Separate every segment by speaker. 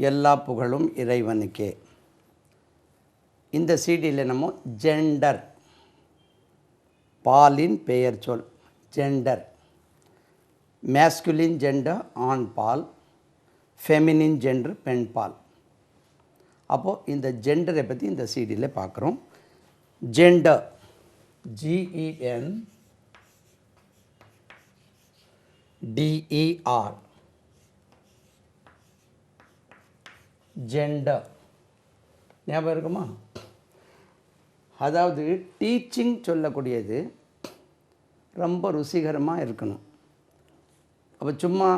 Speaker 1: எல்லா புகழும் இறைவனுக்கே. இந்த சிடியில் நம்ம ஜெண்டர், பாலின் பெயர் சொல், ஜெண்டர், மேஸ்குலின் ஜெண்டர் ஆண் பால், ஃபெமினின் ஜெண்டர் பெண் பால். அப்போது இந்த ஜெண்டரை பற்றி இந்த சிடியில் பார்க்குறோம். ஜெண்டர், GENDER, ஜெண்டர் ஞாபகம் இருக்குமா? அதாவது டீச்சிங் சொல்லக்கூடியது ரொம்ப ருசிகரமாக இருக்கணும். அப்போ சும்மா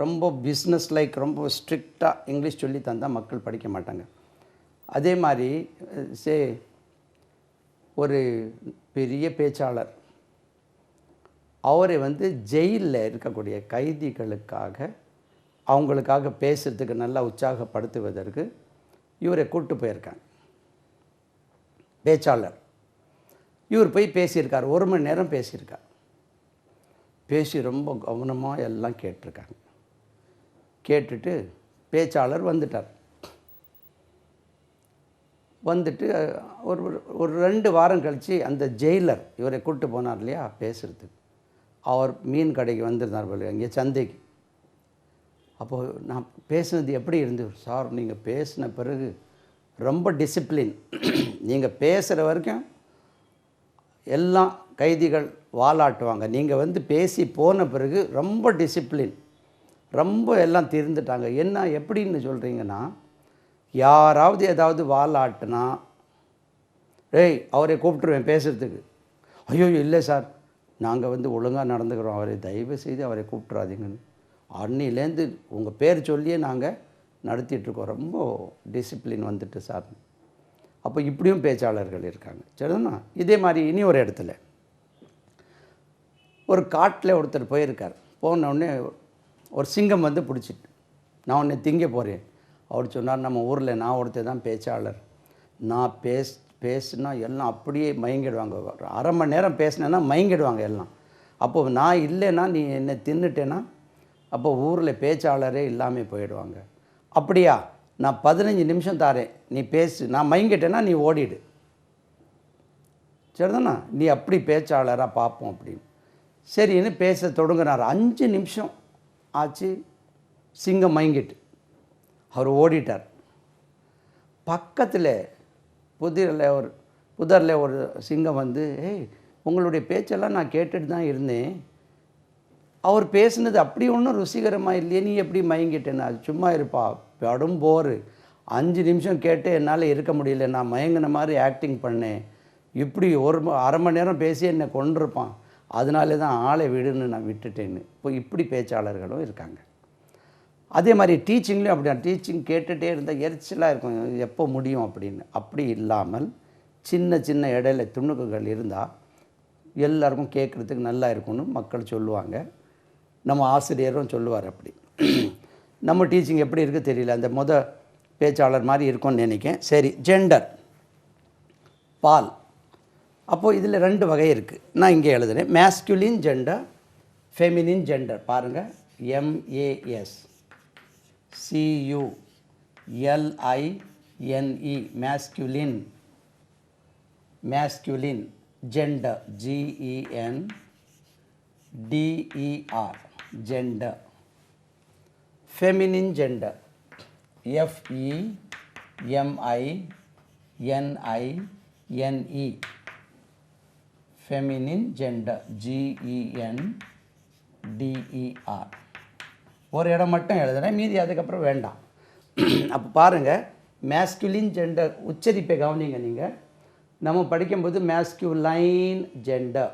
Speaker 1: ரொம்ப பிஸ்னஸ் லைக் ரொம்ப ஸ்ட்ரிக்டாக இங்கிலீஷ் சொல்லி தந்தால் மக்கள் படிக்க மாட்டாங்க. அதே மாதிரி ஒரு பெரிய பேச்சாளர், அவரை ஜெயிலில் இருக்கக்கூடிய கைதிகளுக்காக அவங்களுக்காக பேசுகிறதுக்கு நல்லா உற்சாகப்படுத்துவதற்கு இவரை கூப்பிட்டு போயிருக்காங்க. பேச்சாளர் இவர் போய் பேசியிருக்கார், 1 மணி நேரம் பேசியிருக்கார். பேசி ரொம்ப கவனமாக எல்லாம் கேட்டிருக்காங்க. கேட்டுட்டு பேச்சாளர் வந்துட்டார். ஒரு 2 வாரம் கழித்து அந்த ஜெயிலர் இவரை கூப்பிட்டு போனார் இல்லையா பேசுகிறதுக்கு, அவர் மீன் கடைக்கு வந்திருந்தார் போல, அங்கே சந்தைக்கு. அப்போது நான் பேசுனது எப்படி இருந்தது சார்? நீங்கள் பேசின பிறகு ரொம்ப டிசிப்ளின், நீங்கள் பேசுகிற வரைக்கும் எல்லாம் கைதிகள் வாலாட்டுவாங்க. நீங்கள் பேசி போன பிறகு ரொம்ப டிசிப்ளின், ரொம்ப எல்லாம் திருந்துட்டாங்க. என்ன எப்படின்னு சொல்கிறீங்கன்னா, யாராவது ஏதாவது வாலாட்டுனா அவரை கூப்பிட்டுருவேன் பேசுகிறதுக்கு. ஐயோ இல்லை சார், நாங்கள் ஒழுங்காக நடந்துக்கிறோம், அவரை தயவு செய்து அவரை கூப்பிட்றாதீங்கன்னு. அன்னிலேருந்து உங்கள் பேர் சொல்லியே நாங்கள் நடத்திட்டுருக்கோம், ரொம்ப டிசிப்ளின் வந்துட்டு சார். அப்போ இப்படியும் பேச்சாளர்கள் இருக்காங்க. சரிதானா? இதே மாதிரி இனி ஒரு இடத்துல ஒரு காட்டில் ஒருத்தர் போயிருக்கார். போனோடனே ஒரு சிங்கம் பிடிச்சிட்டு, நான் உன்னை திங்க போகிறேன். அவர் சொன்னார், நம்ம ஊரில் நான் ஒருத்தர் தான் பேச்சாளர், நான் பேசுனா எல்லாம் அப்படியே மயங்கிடுவாங்க. 1/2 மணி நேரம் பேசினேன்னா மயங்கிடுவாங்க எல்லாம். அப்போது நான் இல்லைன்னா, நீ என்னை தின்னுட்டேன்னா அப்போ ஊரில் பேச்சாளரே இல்லாமல் போயிடுவாங்க. அப்படியா, நான் 15 நிமிஷம் தாரேன், நீ பேசு, நான் மயங்கிட்டேன்னா நீ ஓடிடு. சரிதானா? நீ அப்படி பேச்சாளராக பார்ப்போம் அப்படின்னு. சரின்னு பேச தொடங்கினார். 5 நிமிஷம் ஆச்சு, சிங்கம் மயங்கிட்டு அவர் ஓடிட்டார். பக்கத்தில் புதரில் ஒரு சிங்கம் உங்களுடைய பேச்செல்லாம் நான் கேட்டுட்டு தான் இருந்தேன், அவர் பேசுனது அப்படி ஒன்றும் ருசிகரமாக இல்லையே, நீ எப்படி மயங்கிட்டேன்னா? சும்மா இருப்பா, படும் போர், 5 நிமிஷம் கேட்டு என்னால் இருக்க முடியல, நான் மயங்கின மாதிரி ஆக்டிங் பண்ணேன், இப்படி 1/2 மணி நேரம் பேசி என்னை கொண்டிருப்பான், அதனால தான் ஆளை விடுன்னு நான் விட்டுட்டேன்னு. இப்போ இப்படி பேச்சாளர்களும் இருக்காங்க. அதே மாதிரி டீச்சிங்லேயும் அப்படி தான். டீச்சிங் கேட்டுகிட்டே இருந்தால் எரிச்சலாக இருக்கும், எப்போ முடியும் அப்படின்னு. அப்படி இல்லாமல் சின்ன சின்ன இடையில துணுக்குகள் இருந்தால் எல்லாருக்கும் கேட்குறதுக்கு நல்லா இருக்கும்னு மக்கள் சொல்லுவாங்க. நம்ம ஆசிரியரும் சொல்லுவார். அப்படி நம்ம டீச்சிங் எப்படி இருக்குது தெரியல, அந்த பேச்சாளர் மாதிரி இருக்கும்னு நினைக்கிறேன். சரி, ஜெண்டர், பால். அப்போது இதில் 2 வகை இருக்குது, நான் இங்கே எழுதுகிறேன். Masculine gender, feminine gender. பாருங்கள், MASCULINE, masculine gender, GENDER, gender. Feminine gender, FEMININE, feminine gender, GENDER. ஒரு இடம் மட்டும் எழுதுகிறேன், மீதி அதுக்கப்புறம் வேண்டாம். அப்போ பாருங்கள், மேஸ்குலின் ஜெண்டர் உச்சரிப்பை கவனிங்க. நீங்கள் நம்ம படிக்கும்போது மேஸ்குலைன் ஜெண்டர்,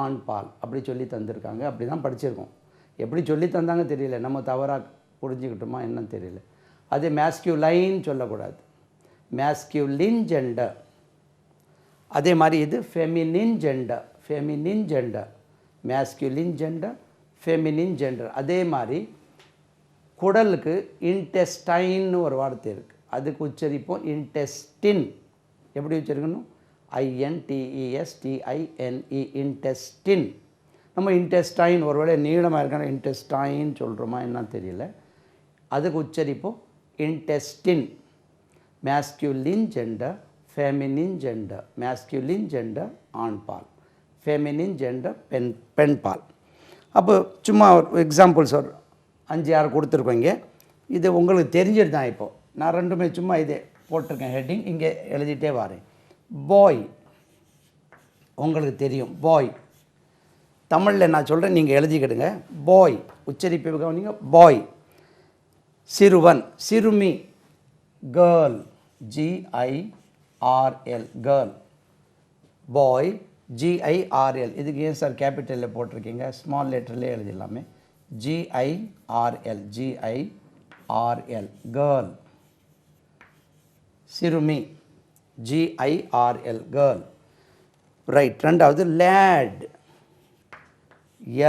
Speaker 1: ஆண் பால் அப்படி சொல்லி தந்திருக்காங்க, அப்படி தான் படிச்சிருக்கோம். எப்படி சொல்லி தந்தாங்க தெரியல, நம்ம தவறாக புரிஞ்சுக்கிட்டோமா என்னன்னு தெரியல. அது மேஸ்குலைன் சொல்லக்கூடாது, மேஸ்குலின் ஜெண்டர். அதே மாதிரி இது feminine gender, masculine gender, feminine gender. அதே மாதிரி குடலுக்கு இன்டெஸ்டைன்னு ஒரு வார்த்தை இருக்குது, அதுக்கு உச்சரிப்போம் இன்டெஸ்டின். எப்படி உச்சரிக்கணும்? INTESTINE, intestine. நம்ம இன்டெஸ்டைன் ஒருவேளை நீளமாக இருக்கான இன்டெஸ்டைன் சொல்கிறோமா என்னன்னு தெரியல, அதுக்கு உச்சரிப்போம் intestine. Masculine gender, feminine gender. Masculine gender ஆண் பால், feminine gender பெண் பால். அப்போ சும்மா ஒரு எக்ஸாம்பிள்ஸ் ஒரு 5-6 கொடுத்துருக்கோங்க. இது உங்களுக்கு தெரிஞ்சது தான். இப்போது நான் ரெண்டுமே சும்மா இதே போட்டிருக்கேன் ஹெட்டிங், இங்கே எழுதிட்டே வரேன். பாய் உங்களுக்கு தெரியும், பாய் தமிழில் நான் சொல்கிறேன், நீங்கள் எழுதிக்கிடுங்க. பாய் உச்சரிப்பு கவனிங்க. பாய். சிறுவன், சிறுமி, கேர்ள், GIRL, கேர்ள். பாய், GIRL. இதுக்கு ஏன் சார் கேபிட்டலில் போட்டிருக்கீங்க? ஸ்மால் லெட்டர்லேயே எழுதிடலாமே. GIRL, girl. சிறுமி, GIRL, கேர்ள். ரைட். ரெண்டாவது லேட்,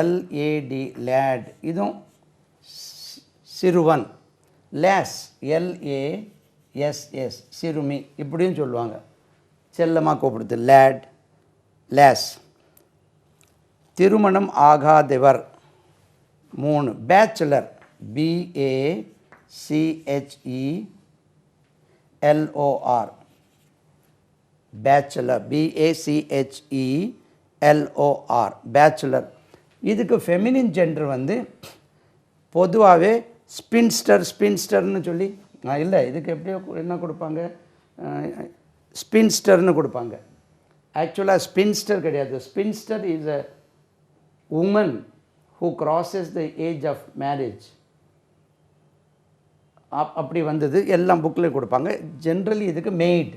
Speaker 1: LAD, லேட். இதுவும் சிறுவன். லேஸ், LASS, சிறுமி. இப்படியும் சொல்லுவாங்க, செல்லமாக கூப்பிடுது லேட், லேஸ். திருமணம் ஆகாதவர் 3. Bachelor, BACHELOR, bachelor, BACHELOR, bachelor. இதுக்கு ஃபெமினின் ஜெண்டர் வந்து பொதுவாகவே ஸ்பின்ஸ்டர்னு சொல்லி இல்லை, இதுக்கு எப்படியோ என்ன கொடுப்பாங்க, ஸ்பின்ஸ்டர்னு கொடுப்பாங்க. ஆக்சுவலாக ஸ்பின்ஸ்டர் கிடையாது. Spinster is a woman who crosses the age of marriage. அப்படி வந்தது, எல்லாம் புக்கில் கொடுப்பாங்க. ஜென்ரலி இதுக்கு மெய்ட்,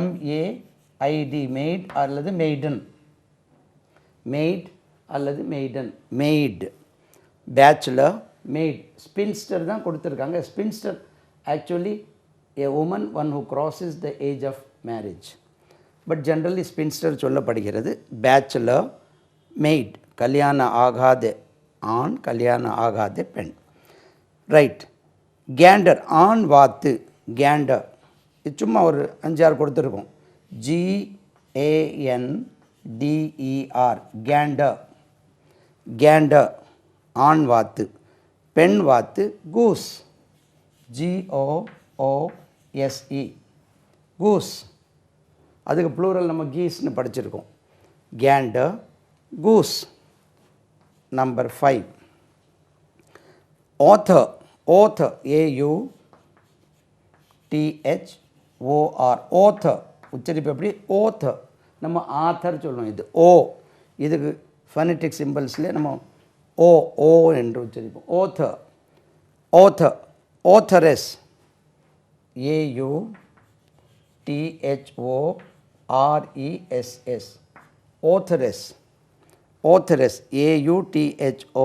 Speaker 1: MAID, மெய்ட் அல்லது மெய்டன், மெய்ட் அல்லது maiden, maid. Bachelor, maid. Spinster தான் கொடுத்துருக்காங்க. Spinster actually a woman one who crosses the age of marriage, but generally spinster சொல்லப்படுகிறது. பேச்சுலர், மெய்ட், கல்யாணம் ஆகாத ஆண், கல்யாணம் ஆகாத பெண். ரைட். கேண்டர், ஆண் வாத்து, கேண்டர். இது சும்மா ஒரு 5-6 கொடுத்துருக்கோம். GANDER, கேண்டர். கேண்டர், ஆண் வாத்து. பெண் வாத்து கூஸ், GOOSE, கூஸ். அதுக்கு ப்ளூரல் நம்ம கீஸ்னு படிச்சிருக்கோம். Gander, goose. Number 5. Author, author, AUTHOR, author. உச்சரிப்பு எப்படி? ஆத்தர். நம்ம ஆத்தர் சொல்லுவோம். இது ஓ, இதுக்கு ஃபனட்டிக் சிம்பிள்ஸ்லேயே நம்ம ஓ ஓ என்று உச்சரிப்போம். Author, author. Authoress, AUTHORESS, authoress. authoress,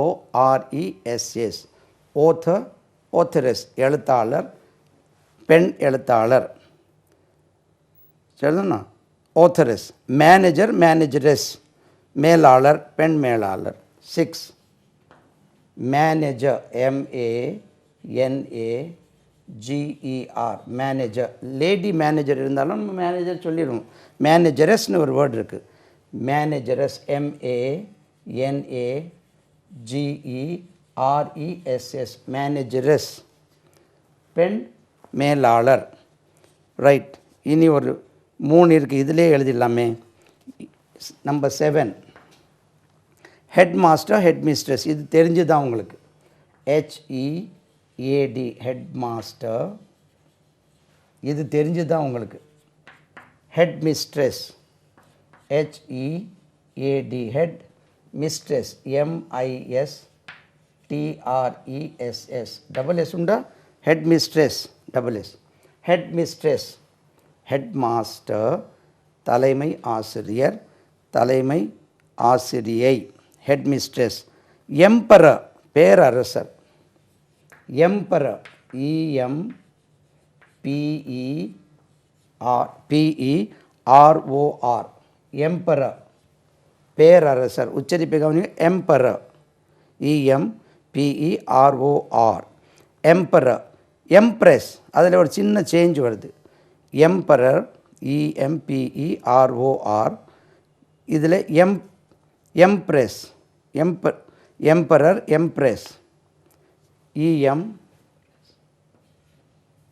Speaker 1: AUTHORESS, author, authoress, எழுத்தாளர், பெண் எழுத்தாளர். சரிதானா? authoress. மேனேஜர், மேனேஜரஸ், மேலாளர், பெண் மேலாளர். 6. Manager, MANAGER, manager. Lady manager இருந்தாலும் நம்ம மேனேஜர் சொல்லிடுவோம். மேனேஜரஸ்னு ஒரு வேர்டு இருக்குது. மேனேஜரஸ், MANAGERESS, மேனேஜரஸ், பெண் மேலாளர். ரைட். இனி ஒரு 3 இருக்குது, இதிலே எழுதிடலாமே. Number 7. Head master, head mistress. இது தெரிஞ்சுதான் உங்களுக்கு. HEAD, head master. இது தெரிஞ்சுதான் உங்களுக்கு. Head mistress, HEAD, head. Mistress, MISTRESS, double S உண்டா? Head mistress, double S. Head mistress, head master, தலைமை ஆசிரியர், தலைமை ஆசிரியை. Head mistress. எம்பரர், பேரரசர். எம்பரர், EMPEROR, எம்பரர், பேரரசர். உச்சரிப்பு கவனிங்க. Emperor, EMPEROR, emperor. எம்ப்ரெஸ், அதில் ஒரு சின்ன சேஞ்ச் வருது. எம்பரர், EMPEROR, இதில் எம்ப்ரெஸ், எம்பரர், எம்ப்ரெஸ்,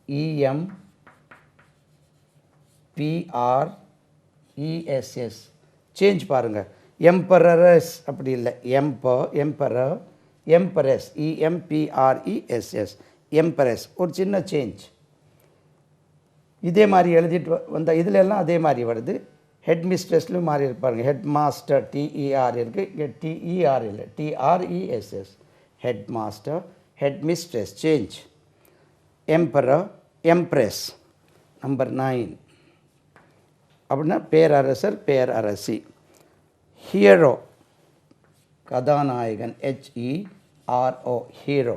Speaker 1: EMPRESS. சேஞ்ச் பாருங்கள். எம்பரரஸ் அப்படி இல்லை, எம்பரர், எம்பரஸ், EMPRESS, எம்பரஸ். ஒரு சின்ன சேஞ்ச். இதே மாதிரி எழுதிட்டு வந்தால் இதில் எல்லாம் அதே மாதிரி வருது. ஹெட் மிஸ்ட்ரெஸ்லையும் மாறி இருப்பாருங்க. ஹெட் மாஸ்டர் TER இருக்குது, இங்கே TER இல்லை, TRESS. Head master, head mistress, change. Emperor, empress. Number 9 அப்படின்னா பேரரசர், பேரரசி. ஹீரோ, கதாநாயகன், HERO, ஹீரோ.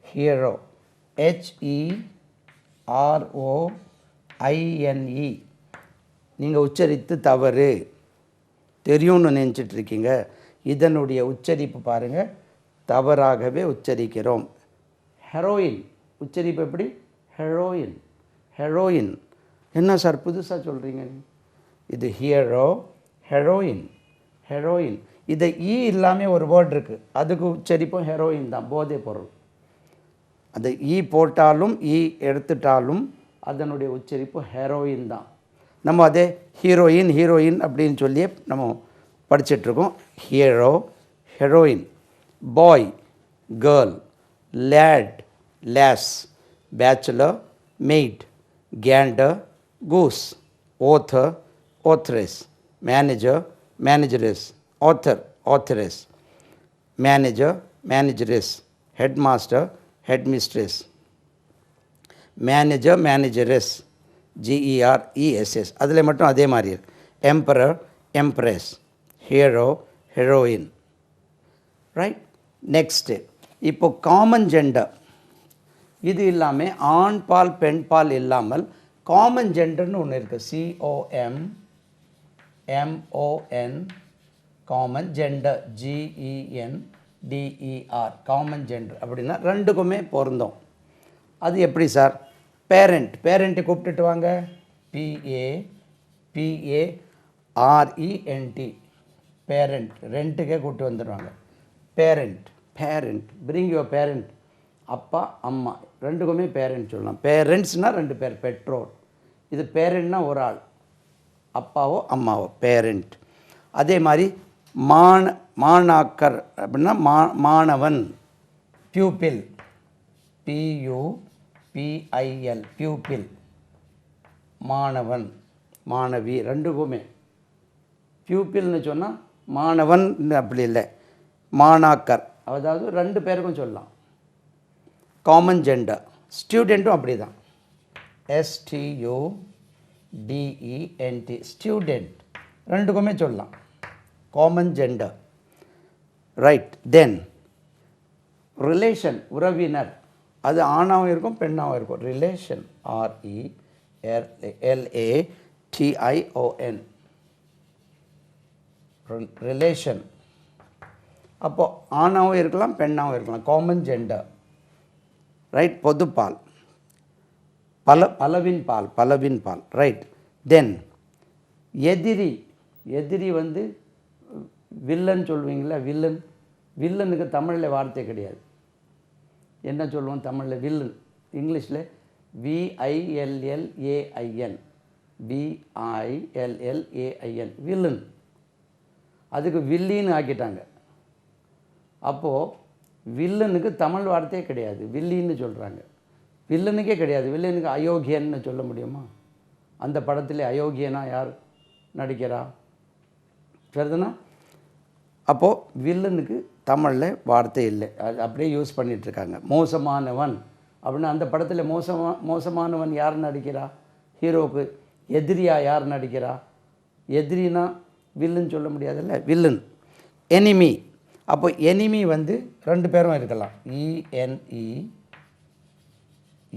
Speaker 1: Hero, HEROINE. நீங்கள் உச்சரித்து தவறு, தெரியும்னு நினச்சிட்ருக்கீங்க. இதனுடைய உச்சரிப்பு பாருங்கள், தவறாகவே உச்சரிக்கிறோம். ஹெரோயின் உச்சரிப்பு எப்படி? Heroin, heroin. என்ன சார் புதுசாக சொல்கிறீங்க? இது ஹீரோ, ஹெரோயின், ஹெரோயின். இதை இல்லாமல் ஒரு வேர்டு இருக்குது, அதுக்கு உச்சரிப்பும் ஹெரோயின் தான், போதை பொருள். அதை போட்டாலும் எடுத்துட்டாலும் அதனுடைய உச்சரிப்பு ஹெரோயின் தான். நம்ம அதே ஹீரோயின், ஹீரோயின் அப்படின்னு சொல்லி நம்ம படிச்சிட்ருக்கோம். Hero, heroine. Boy, girl. Lad, lass. Bachelor, maid. Gander, goose. author, authoress. Manager, manageress. Author, authoress. Manager, manageress. Headmaster, headmistress. Manager, manageress. GERESS. அதில் மட்டும் அதே மாதிரி இருக்கு. Emperor, empress. Hero, heroine. Right. Next இப்போ காமன் ஜெண்டர். இது இல்லாமல் ஆண் பால் பெண் பால் இல்லாமல் காமன் ஜெண்டர்னு ஒன்று இருக்குது. COMMON, common gender. GENDER, common gender. அப்படின்னா ரெண்டுக்குமே பொருந்தோம். அது எப்படி சார்? பேரண்ட், பேரண்ட்டை கூப்பிட்டுட்டு வாங்க. PARENT, parent. ரெண்ட்டுக்கே கூப்பிட்டு வந்துடுவாங்க. Parent, parent. Bring your parent. அப்பா அம்மா ரெண்டுக்குமே பேரண்ட் சொல்லலாம். பேரண்ட்ஸ்னால் ரெண்டு பேர், பெற்றோர். இது பேரண்ட்னா ஒரு ஆள், அப்பாவோ அம்மாவோ, பேரண்ட். அதே மாதிரி மாணாக்கர் அப்படின்னா மாணவன், பியூப்பில். PUPIL, பியூப்பில். மாணவன், மாணவி ரெண்டுக்குமே. பியூப்பில்னு சொன்னால் மாணவன் அப்படி இல்லை, மாணாக்கர். அதாவது ரெண்டு பேருக்கும் சொல்லலாம். Common gender. ஸ்டூடெண்ட்டும் அப்படி தான். STUDENT, student. ரெண்டுக்குமே சொல்லலாம், காமன் ஜெண்டர். ரைட். தென் ரிலேஷன், உறவினர். அது ஆணாகவும் இருக்கும் பெண்ணாகவும் இருக்கும். Relation, RELATION, relation. அப்போது ஆணாகவும் இருக்கலாம் பெண்ணாகவும் இருக்கலாம், காமன் ஜெண்டர். ரைட். பொதுப்பால், பலவின் பால், பலவின் பால். ரைட். தென் எதிரி. எதிரி வந்து வில்லன் சொல்லுவீங்களா? வில்லன். வில்லனுக்கு தமிழில் வார்த்தை கிடையாது. என்ன சொல்லுவோம் தமிழில்? வில்லன். இங்கிலீஷில் VILLAIN, VILLAIN, வில்லன். அதுக்கு வில்லின்னு ஆக்கிட்டாங்க. அப்போது வில்லனுக்கு தமிழ் வார்த்தையே கிடையாது, வில்லின்னு சொல்கிறாங்க. வில்லனுக்கே கிடையாது. வில்லனுக்கு அயோக்கியன்னு சொல்ல முடியுமா? அந்த படத்தில் அயோக்கியனா யார் நடிக்கிறா? சரிதானா? அப்போது வில்லனுக்கு தமிழில் வார்த்தை இல்லை, அது அப்படியே யூஸ் பண்ணிகிட்ருக்காங்க. மோசமானவன் அப்படின்னா அந்த படத்தில் மோசமானவன் யார் நடிக்கிறா? ஹீரோவுக்கு எதிரியாக யார் நடிக்கிறா? எதிரினா வில்லன் சொல்ல முடியாதுல்ல, வில்லன். எனிமி. அப்போ எனிமி வந்து ரெண்டு பேரும் இருக்கலாம்.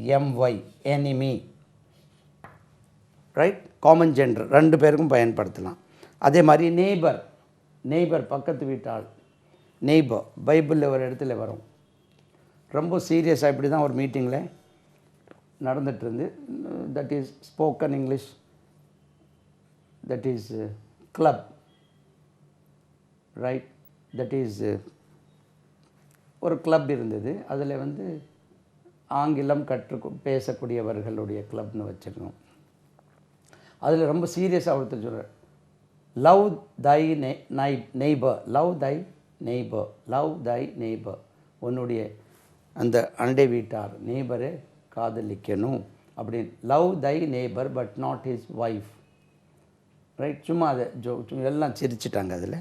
Speaker 1: ENEMY, enemy. Right. Common gender, ரெண்டு பேருக்கும் பயன்படுத்தலாம். அதே மாதிரி நெய்பர். நெய்பர், பக்கத்து வீட்டாள். நெய்பர் பைபிளில் ஒரு இடத்துல வரும். ரொம்ப சீரியஸாக இப்படி தான் ஒரு மீட்டிங்கில் நடந்துகிட்ருந்து. That is spoken English, that is club. Right. That is ஒரு கிளப் இருந்தது. அதில் வந்து ஆங்கிலம் பேசக்கூடியவர்களுடைய கிளப்னு வச்சுக்கணும். அதில் ரொம்ப சீரியஸாக ஒருத்தர் சொல்கிறார், love thy neighbour, love thy neighbour, love thy neighbour. உன்னுடைய அந்த அண்டை வீட்டார் நெய்பரை காதலிக்கணும் அப்படின்னு. Love thy neighbour but not his wife. Right, சும்மா அதை எல்லாம் சிரிச்சிட்டாங்க அதில்.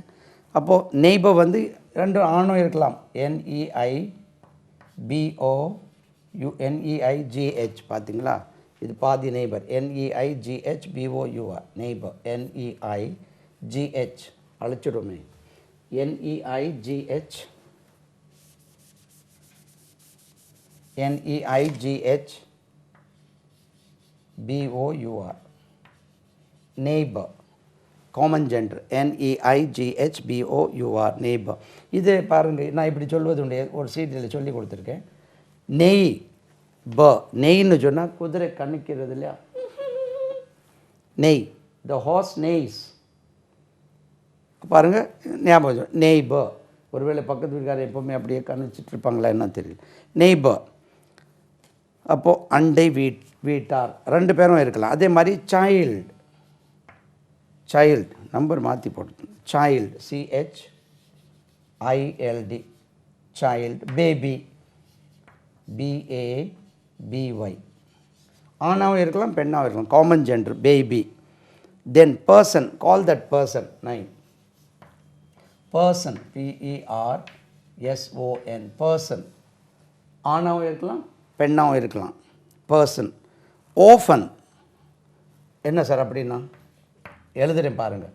Speaker 1: அப்போது நெய்பர் வந்து ரெண்டு ஆணும் இருக்கலாம். NEIBOUNEIGH பார்த்தீங்களா, இது பாதி neighbour. NEIGHBOUR neighbour. NEIGH அழைச்சிடுமே. NEIGHBOUR neighbour. Common gender. NEIGHBOUR neighbour. இது பாருங்கள், நான் இப்படி சொல்வது உண்டு. ஒரு சீட்டில் சொல்லி கொடுத்துருக்கேன். நெய் நெய்ன்னு சொன்னால் குதிரை கணிக்கிறது இல்லையா, நெய். த ஹார்ஸ் நெய்ஸ். பாருங்கள், ஞாபகம். நெய்பர். ஒருவேளை பக்கத்து வீட்டுக்காரர் எப்போவுமே அப்படியே கணிச்சிட்டு இருப்பாங்களா என்ன தெரியல. நெய்பர். அப்போது அண்டை வீட்டார் ரெண்டு பேரும் இருக்கலாம். அதே மாதிரி சைல்டு. சைல்டு நம்பர் மாற்றி போட்டு child, CHILD child. Baby, BABY. ஆணாகவும் இருக்கலாம் பெண்ணாகவும் இருக்கலாம். Common gender baby. Then person, call that person. 9 person, PERSON person. ஆணாகவும் இருக்கலாம் பெண்ணாகவும் இருக்கலாம். பர்சன். ஓஃபன் என்ன சார் அப்படின்னா, எழுதுகிறேன் பாருங்கள்.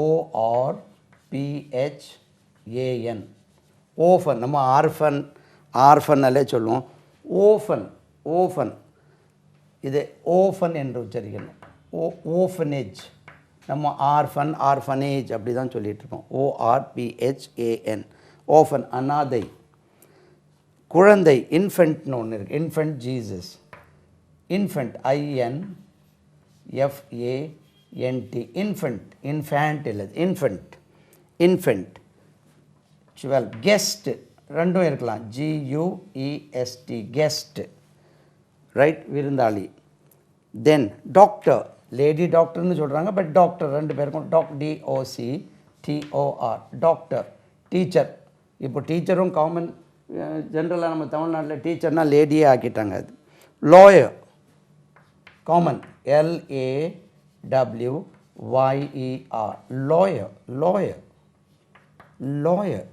Speaker 1: ORPHAN open. நம்ம ஆர்ஃபன்னாலே சொல்லுவோம். ஓஃபன் இது ஓஃபன் என்று உச்சரிக்கணும். ஓஃபனேஜ். நம்ம ஆர்ஃபனேஜ் அப்படி தான் சொல்லிகிட்ருக்கோம். ORPHAN open. அனாதை. குழந்தை, இன்ஃபென்ட்னு ஒன்று இருக்குது. Infant Jesus. Infant, INFANT infant இல்லை, இன்ஃபென்ட். 12 கெஸ்ட். ரெண்டும் இருக்கலாம். GUEST guest. ரைட், விருந்தாளி. தென் டாக்டர். லேடி டாக்டர்னு சொல்கிறாங்க, பட் டாக்டர் ரெண்டு பேருக்கும் DOCTOR டாக்டர். டீச்சர். இப்போ டீச்சரும் காமன் ஜென்ரலாக நம்ம தமிழ்நாட்டில் டீச்சர்னால் லேடியே ஆக்கிட்டாங்க. அது lawyer. Common LAWYER lawyer.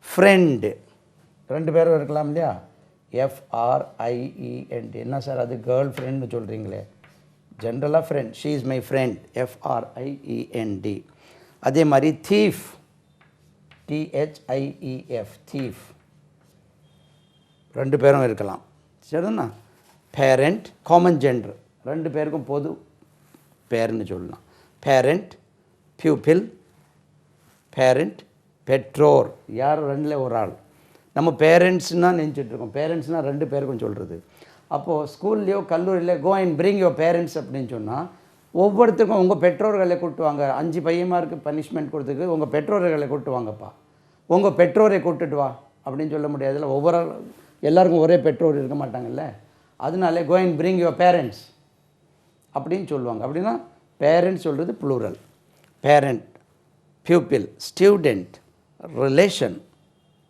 Speaker 1: Friend. ரெண்டு பேரும் இருக்கலாம் இல்லையா, FRIEND. என்ன சார் அது கேர்ள் ஃப்ரெண்டுன்னு சொல்கிறீங்களே, ஜென்ரலாக friend. She is my friend, FRIEND. அதே மாதிரி தீஃப், THIEF தீஃப். ரெண்டு பேரும் இருக்கலாம். சரிண்ணா. Parent, common gender. ரெண்டு பேருக்கும் பொது பேருன்னு சொல்லலாம். Parent, pupil. பேரண்ட், பெற்றோர். யார் ரெண்டில் ஒரு ஆள். நம்ம பேரண்ட்ஸ்னால் நினச்சிட்ருக்கோம். பேரண்ட்ஸ்னால் ரெண்டு பேருக்கும் சொல்கிறது. அப்போது ஸ்கூல்லையோ கல்லூரியிலையோ go and bring your parents அப்படின்னு சொன்னால் ஒவ்வொருத்தருக்கும் உங்கள் பெற்றோர்களை கூப்பிட்டு வாங்க. 5 பையன்மாருக்கு பனிஷ்மெண்ட் கொடுத்துக்கு உங்கள் பெற்றோர்களை கூப்பிட்டு வாங்கப்பா, உங்கள் பெற்றோரை கூப்பிட்டுட்டு வா அப்படின்னு சொல்ல முடியாதுல்ல. எல்லாருக்கும் ஒரே பெற்றோர் இருக்க மாட்டாங்கல்ல. அதனால go and bring your parents அப்படின்னு சொல்லுவாங்க. அப்படின்னா பேரண்ட்ஸ் சொல்கிறது plural. Parent, pupil, student,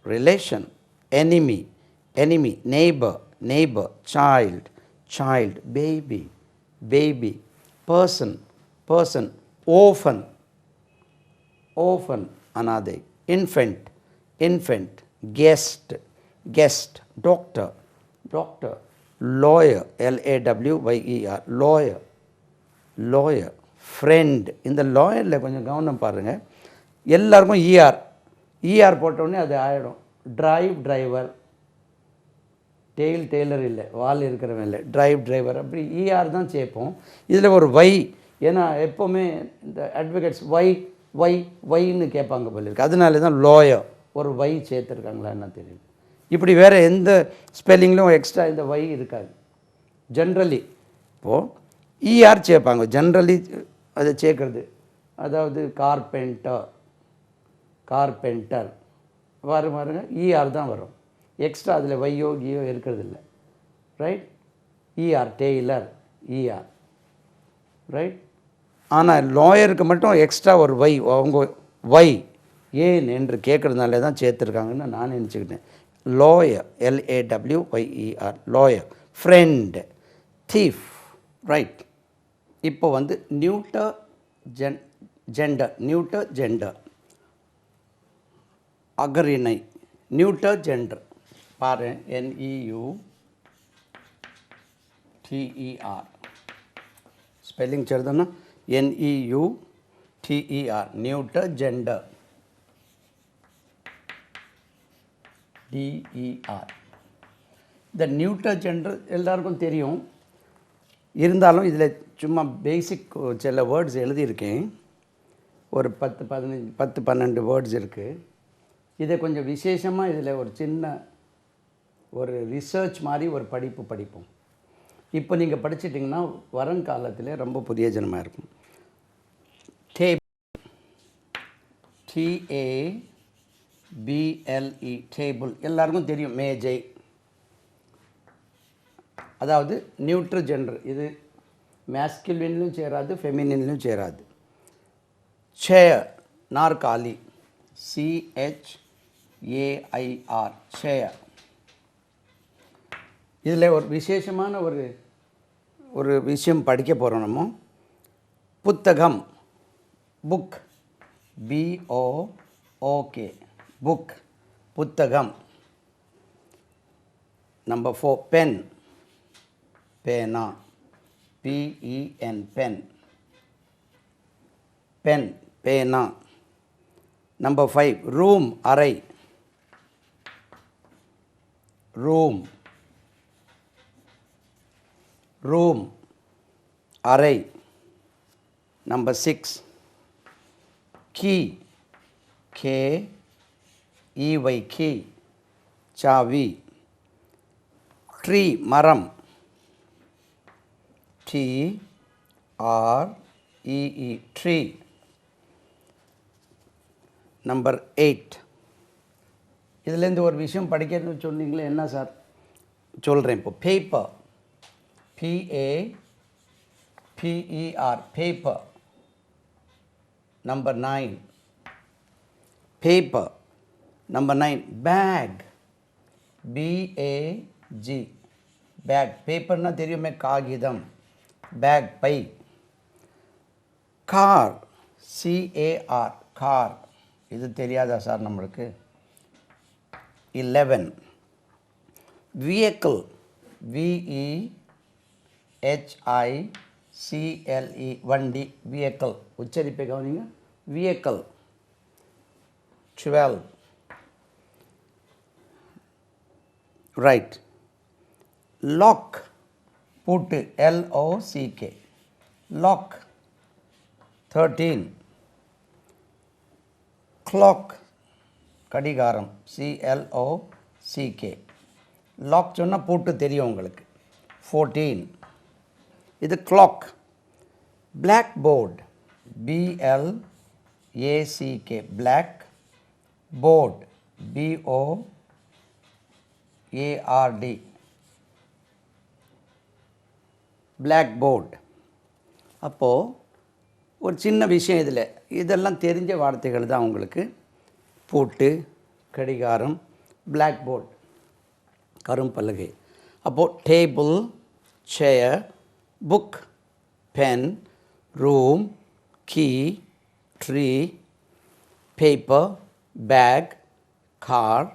Speaker 1: relation, enemy, neighbor, child, baby, person, orphan, அனாதை. infant, guest, doctor, lawyer, LAWYER lawyer, friend. இந்த லாயரில் கொஞ்சம் கவனம் பாருங்கள். எல்லாருக்கும் ER போட்டோடனே அது ஆகிடும். டிரைவர், டெய்லர் இல்லை, வால் இருக்கிறவன் இல்லை, டிரைவர். அப்படி ER தான் சேர்ப்போம். இதில் ஒரு Y, ஏன்னா எப்போவுமே இந்த அட்வொகேட்ஸ் ஒய்ன்னு கேட்பாங்க போல இருக்குது. அதனால தான் லாயர் ஒரு Y சேர்த்துருக்காங்களா என்ன தெரியும். இப்படி வேறு எந்த ஸ்பெல்லிங்லும் எக்ஸ்ட்ரா இந்த Y இருக்காது. ஜென்ரலி இப்போது ER சேர்ப்பாங்க. ஜென்ரலி அதை சேர்க்குறது. அதாவது கார்பெண்டர் பாருங்க ER தான் வரும். எக்ஸ்ட்ரா அதில் வையோ கியோ இருக்கிறதில்ல. Right? E R tailor, E R. Right? ஆனால் லாயருக்கு மட்டும் எக்ஸ்ட்ரா ஒரு வை, அவங்க வை ஏன் என்று கேட்குறதுனால தான் சேர்த்துருக்காங்கன்னு நான் நினச்சிக்கிட்டேன். Lawyer, LAWYER, lawyer. Friend, thief. Right? இப்போ வந்து நியூட்டர் ஜெண்டர், நியூட்டர் ஜெண்டர், அகரிணை, நியூட்டர் ஜெண்டர். பாரு, NEUTER. ஸ்பெல்லிங் சொல்லுதுன்னா NEUTER, நியூட்டர் ஜெண்டர், DER. இந்த நியூட்டர் ஜெண்டர் எல்லாருக்கும் தெரியும். இருந்தாலும் இதில் சும்மா பேசிக் சில வேர்ட்ஸ் எழுதியிருக்கேன். ஒரு 10-12 வேர்ட்ஸ் இருக்குது. இதை கொஞ்சம் விசேஷமாக இதில் ஒரு சின்ன ஒரு ரிசர்ச் மாதிரி ஒரு படிப்போம். இப்போ நீங்கள் படிச்சிட்டிங்கன்னா வருங்காலத்தில் ரொம்ப பிரயோஜனமாக இருக்கும். டேபிள், TABLE, டேபிள் எல்லாருக்கும் தெரியும். மேஜை, அதாவது நியூட்ரல் ஜெண்டர். இது மேஸ்குலின்லையும் சேராது, ஃபெமினின்லையும் சேராது. சேர், நாற்காலி, CHAIR, சேர். இதில் ஒரு விசேஷமான ஒரு விஷயம் படிக்க போகிறோம் நம்ம. புத்தகம், புக், BOOK, புக், புத்தகம். நம்பர் 4, பென், பேனா, PEN, பென், பென், பேனா. நம்பர் 5, ரூம், அறை, ரூம், ரூம், அறை. நம்பர் 6, கீ, KEY, கீ, சாவி. ட்ரீ, மரம், TREE, ட்ரீ. நம்பர் 8, இதுலேருந்து ஒரு விஷயம் படிக்கிறதுன்னு சொன்னீங்களே, என்ன சார்? சொல்கிறேன் இப்போ. Paper, PAPER, paper. Number 9, paper. Number 9, bag, BAG, bag. பேப்பர்னால் தெரியுமே, காகிதம். பேக், பை. Car, CAR, car. இது தெரியாதா சார் நம்மளுக்கு? 11, vehicle, VEHICLE, வண்டி, vehicle. உச்சரிப்பை கவனிங்க, vehicle. 12, ரைட். லாக், பூட்டு, LOCK, லாக். 13, கிளாக், கடிகாரம், CLOCK. லாக் சொன்னால் பூட்டு தெரியும் உங்களுக்கு. 14, இது clock. Black board, BLACK, black. Board, BOARD, black board. அப்போது ஒரு சின்ன விஷயம் இதில், இதெல்லாம் தெரிஞ்ச வார்த்தைகள் தான் உங்களுக்கு. பூட்டு, கடிகாரம், பிளாக் போர்டு, கரும்பலகை. அப்போது table, chair, book, pen, room, key, tree, paper, bag, car,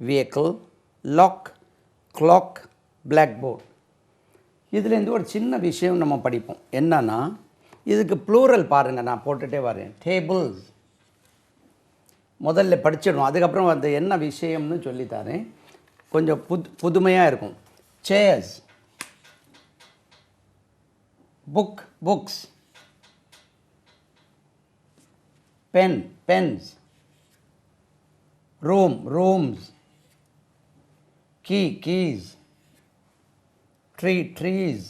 Speaker 1: vehicle, lock, clock, black board. இதுலேருந்து ஒரு சின்ன விஷயம் நம்ம படிப்போம். என்னன்னா, இதுக்கு ப்ளூரல் பாருங்கள், நான் போட்டுகிட்டே வரேன். டேபிள்ஸ் முதல்ல படிச்சிடணும், அதுக்கப்புறம் அந்த என்ன விஷயம்னு சொல்லித்தரேன். கொஞ்சம் புதுமையாக இருக்கும். Chairs, book, books, pen, pens, room, rooms, key, keys, tree, trees.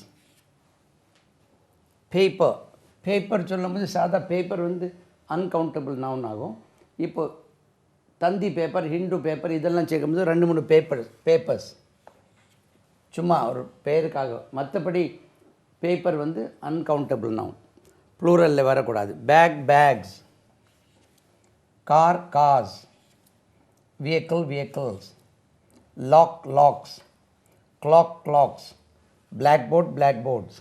Speaker 1: Paper, paper சொல்லும்போது சாதா பேப்பர் வந்து அன்கவுண்டபிள் நவுன் ஆகும். இப்போ தந்தி பேப்பர், ஹிந்து பேப்பர் இதெல்லாம் சேர்க்கும்போது 2-3 பேப்பர்ஸ் சும்மா ஒரு பெயருக்காக. மற்றபடி பேப்பர் வந்து அன்கவுண்டபிள் நவுன், ப்ளூரலில் வரக்கூடாது. Bags, cars, vehicles, locks, clocks, blackboards.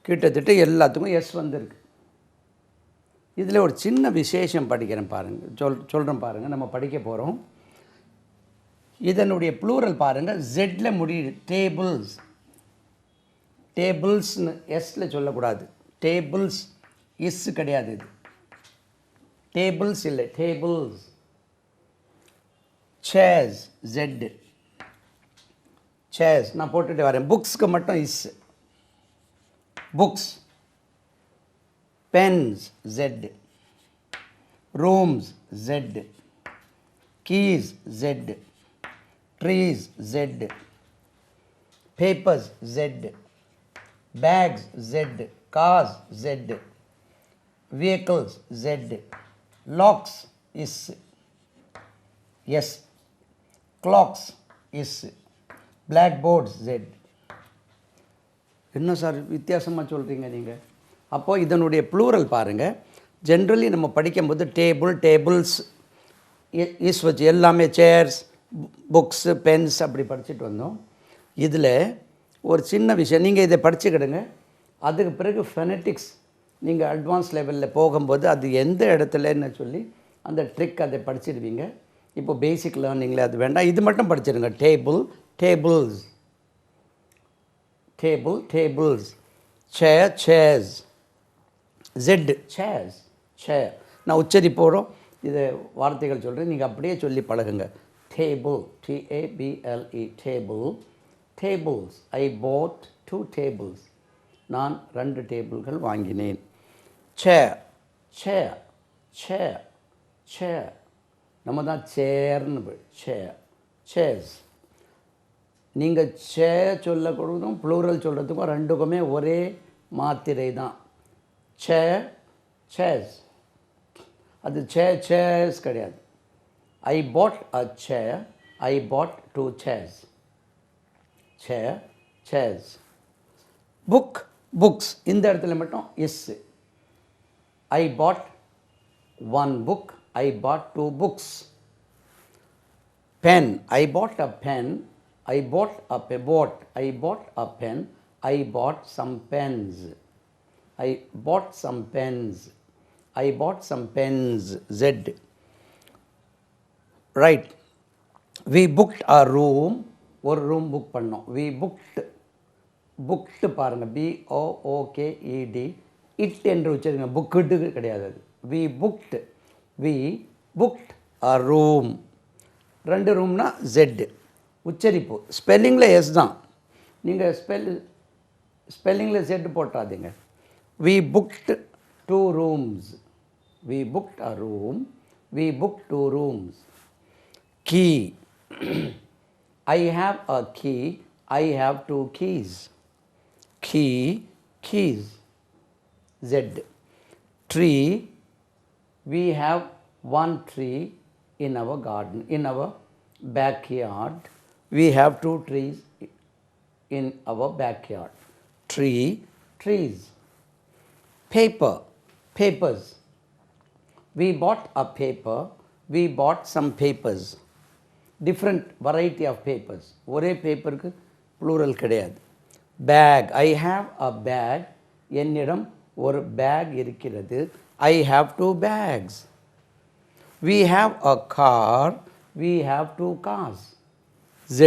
Speaker 1: கிட்டத்தட்ட எல்லாத்துக்கும் எஸ் வந்திருக்கு. இதில் ஒரு சின்ன விசேஷம் படிக்கிறேன் பாருங்கள், சொல்கிறேன் பாருங்கள். நம்ம படிக்க போகிறோம். இதனுடைய ப்ளூரல் பாருங்கள், ஜெட்டில் முடியுது. டேபிள்ஸ்னு எஸ்ல சொல்லக்கூடாது. டேபிள்ஸ் இஸ் கிடையாது. இது டேபிள்ஸ் இல்லை, டேபிள்ஸ். Chairs, jet. சேர்ஸ் நான் போட்டுட்டு வரேன். புக்ஸ்க்கு மட்டும் S. Books. Pens, zed. Rooms, zed. Keys, zed. Trees, zed. Papers, zed. Bags, zed. Cars, zed. vehicles, zed. Locks, S. S. Clocks, S. blackboards, zed. என்ன sir வித்தியாசமாக சொல்கிறீங்க நீங்கள்? அப்போது இதனுடைய ப்ளூரல் பாருங்கள். ஜென்ரலி நம்ம படிக்கும்போது டேபிள்ஸ் இஸ் வச்சு எல்லாமே சேர்ஸ், புக்ஸு, பென்ஸ் அப்படி படிச்சுட்டு வந்தோம். இதில் ஒரு சின்ன விஷயம், நீங்கள் இதை படிச்சுக்கிடுங்க. அதுக்கு பிறகு ஃபெனட்டிக்ஸ் நீங்கள் அட்வான்ஸ் லெவலில் போகும்போது அது எந்த இடத்துலன்னு சொல்லி அந்த ட்ரிக் அதை படிச்சிடுவீங்க. இப்போ பேசிக் லேர்னிங்கில் அது வேண்டாம், இது மட்டும் படிச்சிடுங்க. Tables, chairs, jet, chair. நான் உச்சரிப்போகிறோம், இது வார்த்தைகள் சொல்கிறேன், நீங்கள் அப்படியே சொல்லி பழகுங்க. Table, TABLE, tables. I bought 2 tables. நான் 2 டேபிள்கள் வாங்கினேன். சேர். நம்ம தான் சேர்னு சேர்ஸ். நீங்கள் சொல்லக்கூடதும் ப்ளூரல் சொல்கிறதுக்கும் ரெண்டுக்குமே ஒரே மாத்திரை தான். சேர்ஸ். அது சேர்ஸ் கிடையாது. ஐ bought a chair. I bought 2 chairs. Chairs. Books இந்த இடத்துல மட்டும் is. I bought 1 book. I bought 2 books. Pen. I bought a pen. I bought a pen. I bought some pens. Z. Right. We booked a room. ஒரு room book பண்ணோம். We booked பாருங்கள், BOOKED. It என்று உச்சரிங்க, booked கிடையாது அது. We booked a room. 2 ரூம்னா Z. உச்சரிப்பு ஸ்பெல்லிங்கில் S தான். நீங்கள் ஸ்பெல்லிங்கில் Z போட்டாதீங்க. We booked 2 rooms. We booked a room. We booked 2 rooms. Key. I have a key. I have 2 keys. Keys. Z. Tree. We have 1 tree in our garden, in our backyard. We have 2 trees in our backyard. Trees. Papers. We bought a paper. We bought some papers. Different variety of papers. ஒரே பேப்பருக்கு plural கிடையாது. Back. I have a bag. என்னிடம் ஒரு back இருக்கிறது. I have 2 bags. We have a car. We have 2 cars. Z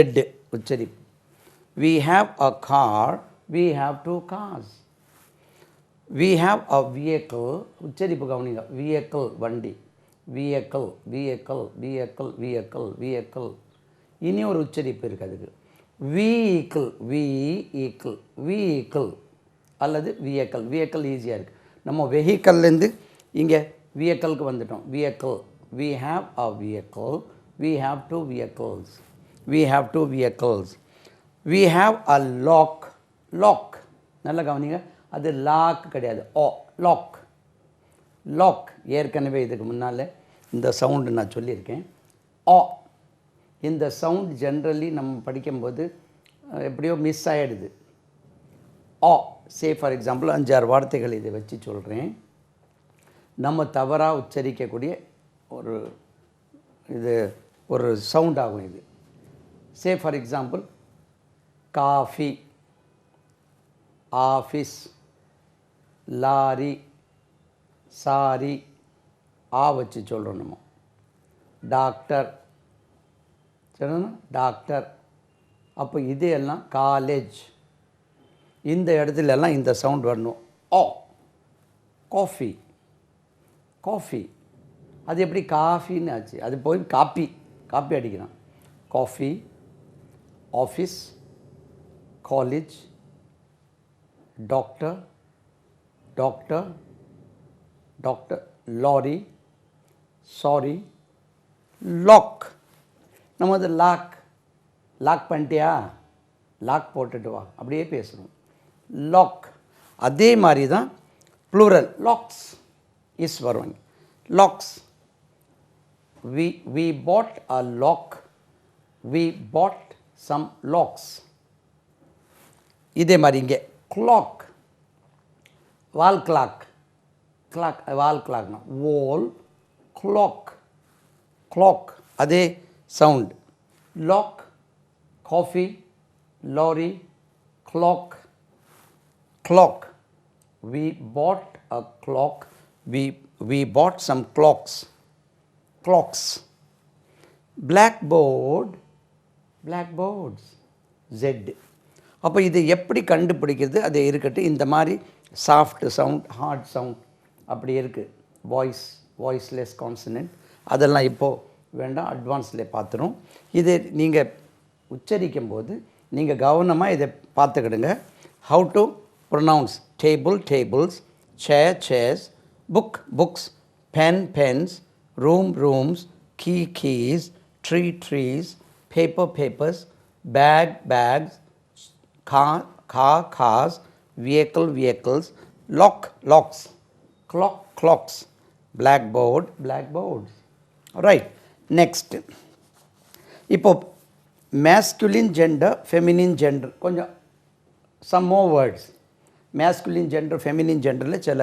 Speaker 1: உச்சரிப்பு. We have a car. We have 2 cars. We have a vehicle. உச்சரிப்பு கவனிங்க. vehicle வண்டி. vehicle. இனி ஒரு உச்சரிப்பு இருக்குது அதுக்கு. vehicle அல்லது vehicle ஈஸியாக இருக்குது. நம்ம வெஹிக்கல்லேருந்து இங்கே வெஹிக்கலுக்கு வந்துட்டோம். vehicle. We have a vehicle. We have 2 vehicles. We have a lock. நல்லா கவனிங்க, அது லாக் கிடையாது. லாக் ஏற்கனவே இதுக்கு முன்னால் இந்த சவுண்டு நான் சொல்லியிருக்கேன். ஆ, இந்த சவுண்ட் ஜென்ரலி நம்ம படிக்கும்போது எப்படியோ மிஸ் ஆகிடுது. ஆ, சே ஃபார் எக்ஸாம்பிள் 5-6 வார்த்தைகள் இதை வச்சு சொல்கிறேன். நம்ம தவறாக உச்சரிக்கக்கூடிய ஒரு சவுண்ட் ஆகும் இது. Say for example coffee, office, lorry, sorry, ஆ வச்சு சொல்கிறோம் நம்ம. டாக்டர் சொல்லணும், டாக்டர். அப்போ இது எல்லாம் காலேஜ், இந்த இடத்துல எல்லாம் இந்த சவுண்ட் வரணும். ஆ. காஃபி, காஃபி, அது எப்படி காஃபின்னு ஆச்சு? அது போய் காப்பி அடிக்கிறான். Coffee, office, college, doctor, lorry, sorry, lock. நம்ம அது லாக் பண்ணிட்டியா, லாக் போட்டுட்டு வா, அப்படியே பேசுகிறோம். லாக். அதே மாதிரி தான் ப்ளூரல் லாக்ஸ் இஸ் வருவாங்க. Lakhs. we bought a lock, we bought some locks. இதே மாதிரி இங்கே clock, வால் கிளாக், வால் கிளாக்னா wall clock, அதே sound. Lock, coffee, lorry, clock. We bought a clock, we bought some clocks. blackboards, Z. அப்போ இது எப்படி கண்டுபிடிக்கிறது? அது இருக்கட்டும். இந்த மாதிரி சாஃப்ட் சவுண்ட், ஹார்ட் சவுண்ட் அப்படி இருக்குது. வாய்ஸ்லெஸ் கான்சனன்ட் அதெல்லாம் இப்போது வேண்டாம், அட்வான்ஸில் பார்த்துரும். இது நீங்கள் உச்சரிக்கும் போது நீங்கள் கவனமாக இதை பார்த்துக்கிடுங்க. How to pronounce tables, chairs, books, pens, rooms, keys, trees, papers, bags, cars, vehicles, locks, clocks, blackboards. Right. Next. இப்போ masculine gender, feminine gender கொஞ்சம் some more words. Masculine gender, feminine ஜெண்டரில் சில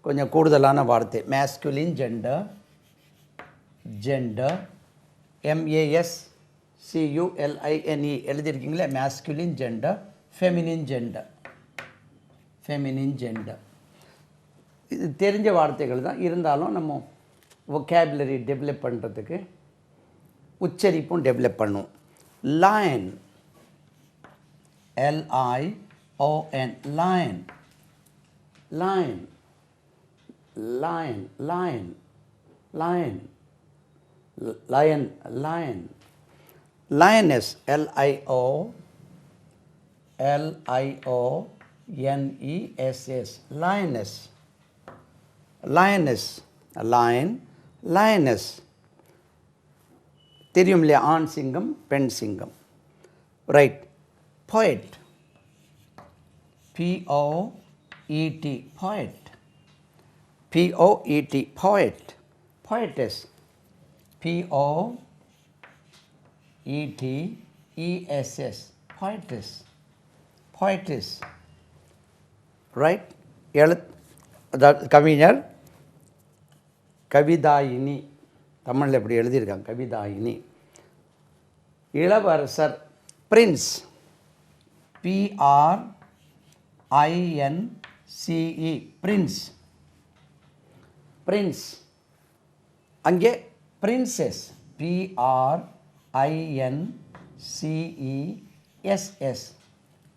Speaker 1: கொஞ்சம் கூடுதலான வார்த்தை. மேஸ்குலின் ஜெண்டர், MASCULINE எழுதியிருக்கீங்களே. Masculine gender, feminine gender. இது தெரிஞ்ச வார்த்தைகள் தான், இருந்தாலும் நம்ம வொக்காபுலரி டெவலப் பண்ணுறதுக்கு உச்சரிப்பும் டெவலப் பண்ணும். Lion, LION, line. Lioness, LIONESS, lioness. தெரியும் இல்லையா? ஆண் சிங்கம், பெண் சிங்கம். Right. poet, POET, poet. Poetess, POETESS, poetess. Right. அதாவது கவிஞர், கவிதாயினி, தமிழில் எப்படி எழுதியிருக்காங்க, கவிதாயினி. இளவரசர், பிரின்ஸ், PRINCE, பிரின்ஸ். அங்கே பிரின்சஸ், PRINCESS,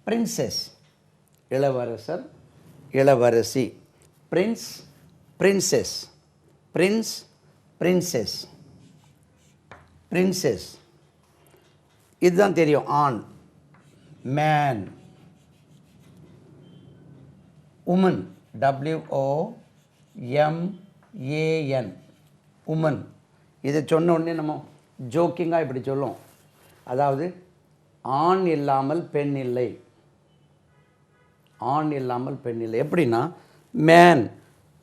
Speaker 1: பிரின்சஸ். இளவரசர், இளவரசி. Prince, princess. பிரின்சஸ். இதுதான் தெரியும். ஆண், மேன். Woman, WOMAN, woman. இதை சொன்ன உடனே நம்ம ஜோக்கிங்காக இப்படி சொல்லுவோம். அதாவது ஆண் இல்லாமல் பெண் இல்லை, எப்படின்னா மேன்,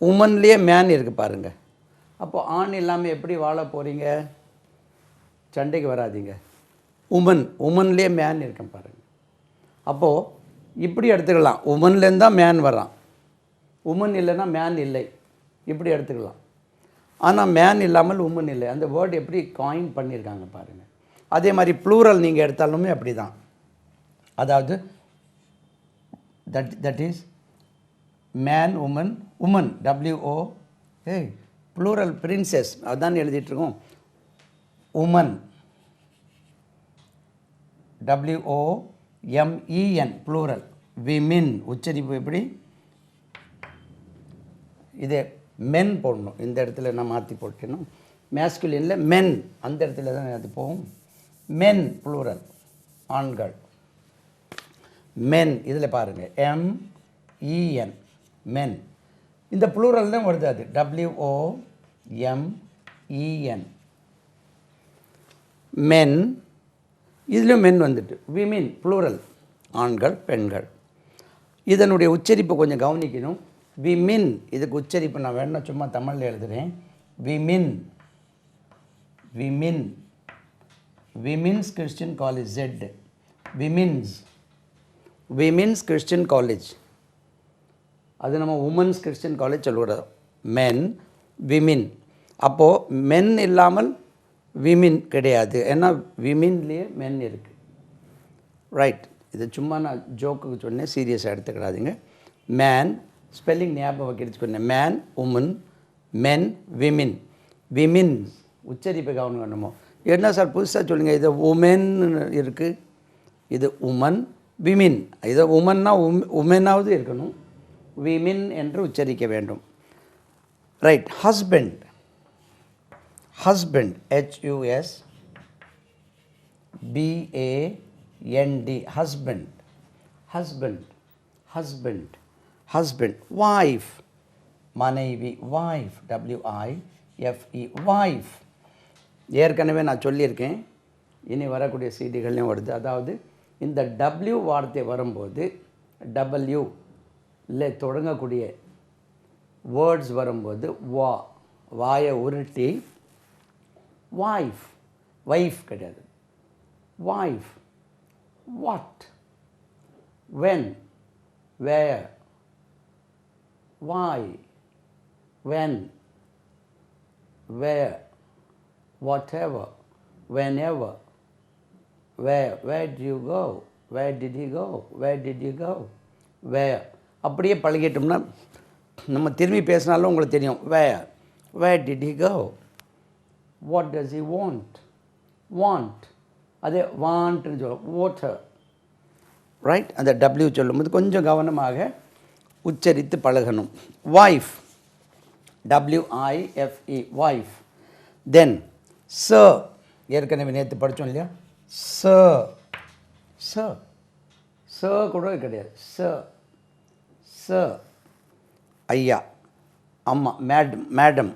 Speaker 1: உமன்லேயே மேன் இருக்குது பாருங்கள். அப்போது ஆண் இல்லாமல் எப்படி வாழ போகிறீங்க? சண்டைக்கு வராதீங்க. உமன்லேயே மேன் இருக்கேன் பாருங்கள். அப்போது இப்படி எடுத்துக்கலாம், உமன்லேருந்து தான் மேன் வர்றான், உமன் இல்லைன்னா மேன் இல்லை, இப்படி எடுத்துக்கலாம். ஆனால் மேன் இல்லாமல் உமன் இல்லை. அந்த வேர்டு எப்படி காயின் பண்ணியிருக்காங்க பாருங்கள். அதே மாதிரி ப்ளூரல் நீங்கள் எடுத்தாலுமே அப்படி தான். அதாவது that is man woman WO plural princess அதுதான் எழுதிட்டுருக்கோம். Woman WOMEN plural. விமின் உச்சரிப்பு எப்படி? இது மென் போடணும். இந்த இடத்துல நான் மாற்றி போட்டேனும். மேஸ்குலினில் மென் அந்த இடத்துல தான் அது போகும். மென் ப்ளூரல் ஆண்கள். மென் இதில் பாருங்கள் MEN மென். இந்த ப்ளூரல் தான் வருது. அது WOMEN மென். இதிலும் மென் வந்துட்டு. விமின் ப்ளூரல் ஆண்கள் பெண்கள். இதனுடைய உச்சரிப்பை கொஞ்சம் கவனிக்கணும். விமின் இதுக்கு உச்சரிப்பு நான் வேணா சும்மா தமிழில் எழுதுகிறேன். Women women women's Christian college Z Women's Christian College. அது நம்ம உமன்ஸ் கிறிஸ்டியன் காலேஜ் சொல்லக்கூடாது. மென் விமின். அப்போது மென் இல்லாமல் விமின் கிடையாது. ஏன்னா விமின்லேயே மென் இருக்குது. ரைட். இது சும்மா நான் ஜோக்குக்கு சொன்னேன், சீரியஸாக எடுத்துக்கிடாதீங்க. மேன் ஸ்பெல்லிங் ஞாபகம் வைக்கிறதுக்கு சொன்னேன். மேன் உமன் மென் விமின். விமின் உச்சரிப்பு கவனம் வேணுமோ? என்ன சார் புதுசாக சொல்லுங்கள், இது உமென் இருக்குது, இது உமன் விமின். இது உமன்னா உமெனாவது இருக்கணும், விமின் என்று உச்சரிக்க வேண்டும். Right. Husband HUSBAND husband. Wife மனைவி. Wife WIFE wife. ஏற்கனவே நான் சொல்லியிருக்கேன், இனி வரக்கூடிய CDகள்லையும் வருது. அதாவது இந்த W வார்த்தை வரும்போது W இல்லை தொடங்கக்கூடிய வேர்ட்ஸ் வரும்போது வாயை உருட்டி வைஃப் கிடையாது. Wife. What, when, where, why, when, where, whatever, whenever, where do you go, where did he go, where did you go, where. அப்படியே பழகிட்டோம்னா நம்ம திரும்பி பேசினாலும் உங்களுக்கு தெரியும். where did he go, what does he want, அதே வாண்ட்னு சொல்லுவோம். water. Right. அந்த W சொல்லும்போது கொஞ்சம் கவனமாக உச்சரித்து பழகணும். Wife WIFE wife. Then sir. ஏற்கனவே நேற்று படித்தோம் இல்லையா? சர் கூட கிடையாது. சர் ஐயா. அம்மா. Madam MADAM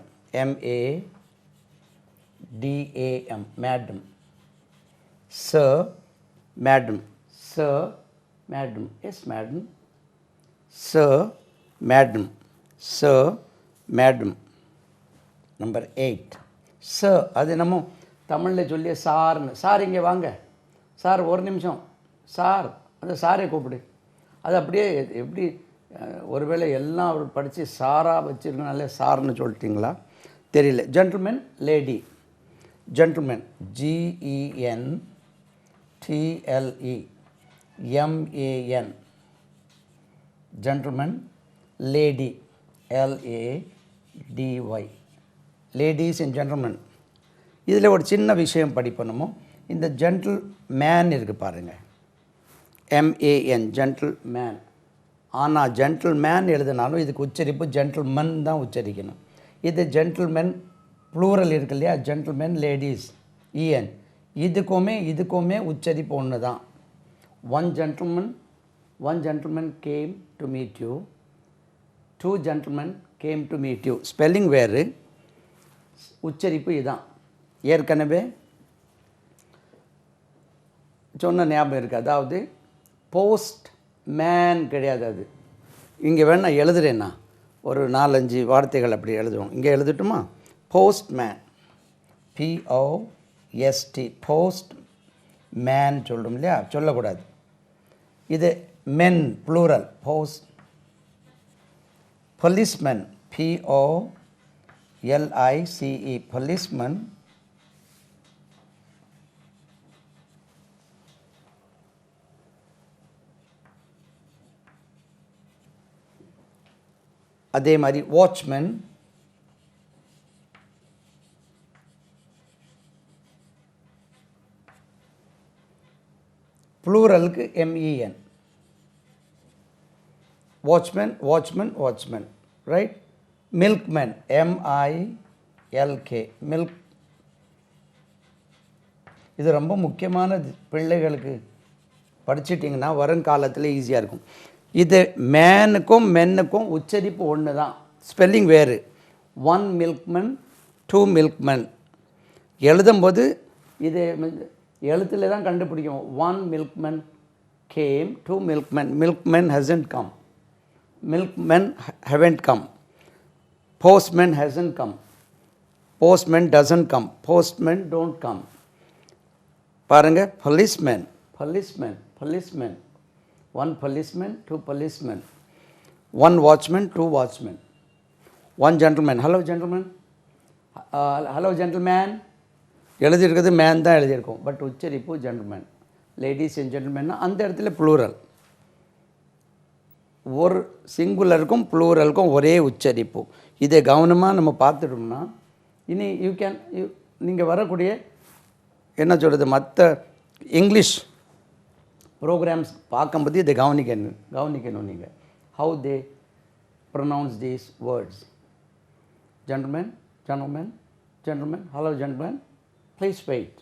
Speaker 1: madam. Sir madam. Yes madam. Sir, madam. Number 8. Sir. அது நம்ம தமிழில் சொல்லி சார்னு. சார் இங்கே வாங்க, சார் ஒரு நிமிஷம், சார் அந்த சாரை கூப்பிடு. அது அப்படியே எப்படி ஒருவேளை எல்லாம் அவர் படித்து சாராக வச்சுருக்கனாலே சார்னு சொல்லிட்டிங்களா தெரியல. Gentleman lady. Gentleman GENTLEMAN gentleman. lady LADY ladies and gentlemen. இதில் ஒரு சின்ன விஷயம் படிப்பணுமோ. இந்த ஜென்டில் மேன் இருக்குது பாருங்கள், MAN ஜென்டில் மேன். ஆனால் ஜென்டில் மேன் எழுதினாலும் இதுக்கு உச்சரிப்பு ஜென்டில்மன் தான் உச்சரிக்கணும். இது ஜென்டில்மென் ப்ளூரல் இருக்கு இல்லையா, ஜென்டில்மென் லேடிஸ் EN. இதுக்குமே உச்சரிப்பு ஒன்று தான். one gentleman came to meet you, two gentlemen came to meet you. Spelling வேறு, உச்சரிப்பு இதுதான். ஏற்கனவே சொன்ன ஞாபகம் இருக்குது. அதாவது போஸ்ட் மேன் கிடையாது. அது இங்கே வேணா எழுதுறேன்னா ஒரு 4-5 வார்த்தைகள் அப்படி எழுதுவோம். இங்கே எழுதட்டுமா? postman, P-O-S-T, post மேன் சொல்கிறோம் இல்லையா, சொல்லக்கூடாது. இது men plural, post. policeman, P-O-L-I-C-E, policeman. அதே மாதிரி வாட்ச்மேன், ப்ளூரலுக்கு M-E-N, watchman watchman watchman, right. Milkman, M-I-L-K, milk. இது ரொம்ப முக்கியமானது, பிள்ளைகளுக்கு படிச்சிட்டிங்கன்னா வருங்காலத்தில் ஈஸியாக இருக்கும். இது மேனுக்கும் மென்னுக்கும் உச்சரிப்பு ஒன்று தான், ஸ்பெல்லிங் வேறு. 1 milkman, 2 milkmen. எழுதும்போது இது எழுத்தில் தான் கண்டுபிடிக்கும். 1 milkman came, 2 milkmen. Milkman hasn't come. Milkmen haven't come. Postman hasn't come. Postman doesn't come. Postmen don't come. பாருங்க, policeman, policeman, policeman. 1 policeman, 2 policemen. 1 watchman, 2 watchmen. 1 gentleman, hello gentleman, hello gentleman. எழுதியிருக்கிறது man தான் எழுதியிருக்கோம், but உச்சரிப்பு gentleman. Ladies and ஜென்டில்மேன்னா அந்த இடத்துல plural. ஒரு சிங்குலருக்கும் ப்ளூரலுக்கும் ஒரே உச்சரிப்பு. இதை கவனமாக நம்ம பார்த்துட்டோம்னா இனி நீங்கள் வரக்கூடிய என்ன சொல்கிறது, மற்ற இங்கிலீஷ் ப்ரோக்ராம்ஸ் பார்க்கும்போது இதை கவனிக்கணும் நீங்கள். How they pronounce these words. Gentleman, gentleman, gentleman, hello gentleman, please wait.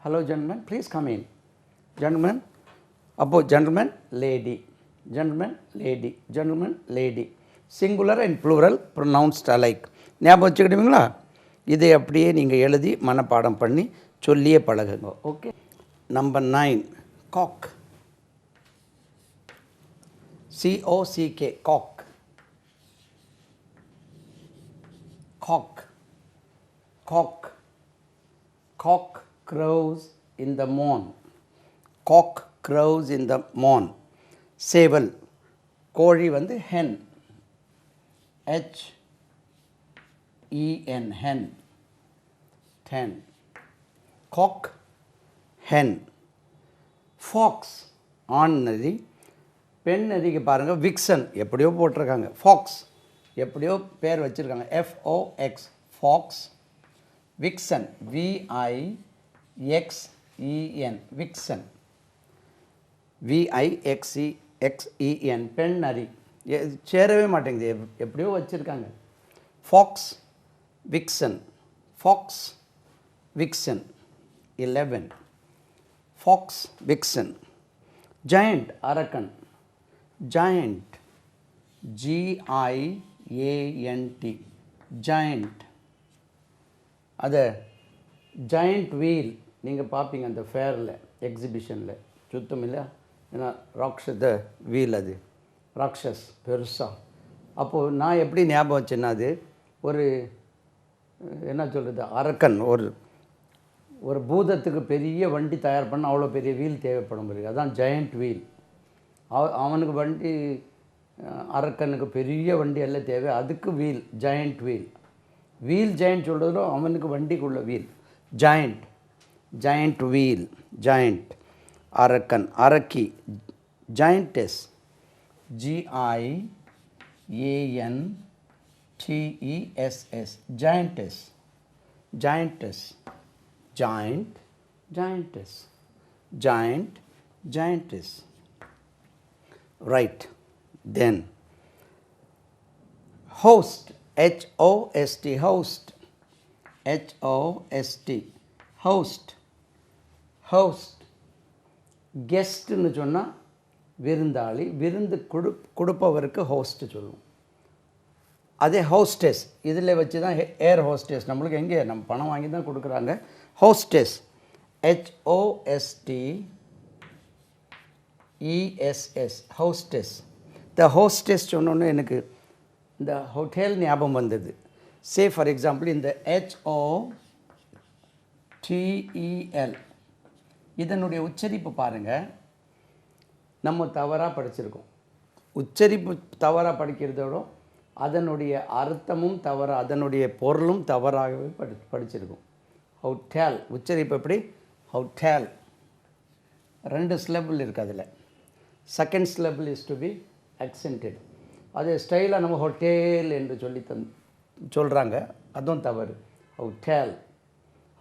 Speaker 1: Hello gentlemen, please come in. Gentlemen, அப்போ gentleman, lady, gentleman, lady, gentleman, lady. Singular and plural pronounced alike. ஞாபகம் வச்சுக்கிட்டீங்களா? இதை அப்படியே நீங்கள் எழுதி மனப்பாடம் பண்ணி சொல்லியே பழகுங்க. Okay. Number 9, cock. C-O-C-K, cock. Cock, cock. Cock crows in the morn. Cock crows in the morn. சேவல், கோழி வந்து hen, H-E-N, hen, 10. Cock, hen. Fox, ஆண் நரி. பெண் நரிக்கு பாருங்கள், விக்சன் எப்படியோ போட்டிருக்காங்க, ஃபாக்ஸ் எப்படியோ பேர் வச்சுருக்காங்க, F-O-X, Fox. Vixen, V-I-X-E-N, vixen, V-I-X-E-X-E-N, பெண் நரி. சேரவே மாட்டேங்குது, எப்படியோ வச்சுருக்காங்க. Fox, vixen, fox, vixen. 11. Fox, vixen. Giant, அரக்கன். Giant, G-I-A-N-T, giant. அதை ஜாயிண்ட் வீல் நீங்கள் பார்ப்பீங்க அந்த ஃபேரில், எக்ஸிபிஷனில் சுத்தம் இல்லை, ஏன்னா ராட்சத வீல், அது ராட்சஸ் பெருசாக. அப்போது நான் எப்படி ஞாபகம் வச்சேன்னா, அது ஒரு என்ன சொல்கிறது, அரக்கன், ஒரு பூதத்துக்கு பெரிய வண்டி தயார் பண்ண அவ்வளோ பெரிய வீல் தேவைப்படும் இருக்குது, அதான் ஜாயிண்ட் வீல். அவனுக்கு வண்டி, அரக்கனுக்கு பெரிய வண்டி எல்லாம் தேவை, அதுக்கு wheel, giant wheel. Wheel giant சொல்கிறதுல அவனுக்கு வண்டிக்குள்ள wheel, giant, giant wheel, giant. அரக்கன், அரக்கி, ஜாயிண்டஸ், G-I-A-N-T-E-S-S, ஜாயிண்டஸ், ஜாயிண்டஸ். Giant, giantess, giant, giantess. Right. Then host, H-O-S-T, host, H-O-S-T, host, host. கெஸ்ட்னு சொன்னால் விருந்தாளி, விருந்து கொடுப்பவருக்கு ஹோஸ்ட் சொல்லுவோம். அதே ஹோஸ்டஸ், இதில் வச்சு தான் ஏர் ஹோஸ்டஸ், நம்மளுக்கு எங்கே நம்ம பணம் வாங்கி தான் கொடுக்குறாங்க. Hostess, H-O-S-T-E-S-S, hostess. இந்த ஹோஸ்டஸ் சொன்னோன்னு எனக்கு இந்த ஹோட்டல் ஞாபகம் வந்தது. சே ஃபார் எக்ஸாம்பிள் இந்த HOTEL இதனுடைய உச்சரிப்பு பாருங்கள், நம்ம தவறாக படிச்சிருக்கோம். உச்சரிப்பு தவறாக படிக்கிறதோட அதனுடைய அர்த்தமும் தவறாக, அதனுடைய பொருளும் தவறாகவே படிச்சிருக்கோம். ஹோட்டல் உச்சரிப்பு எப்படி? ஹோட்டல் 2 சிலபிள் இருக்குது அதில். Second syllable is to be accented. அது ஸ்டைலாக நம்ம ஹோட்டேல் என்று சொல்லி சொல்கிறாங்க, அதுவும் தவறு. ஹோட்டல்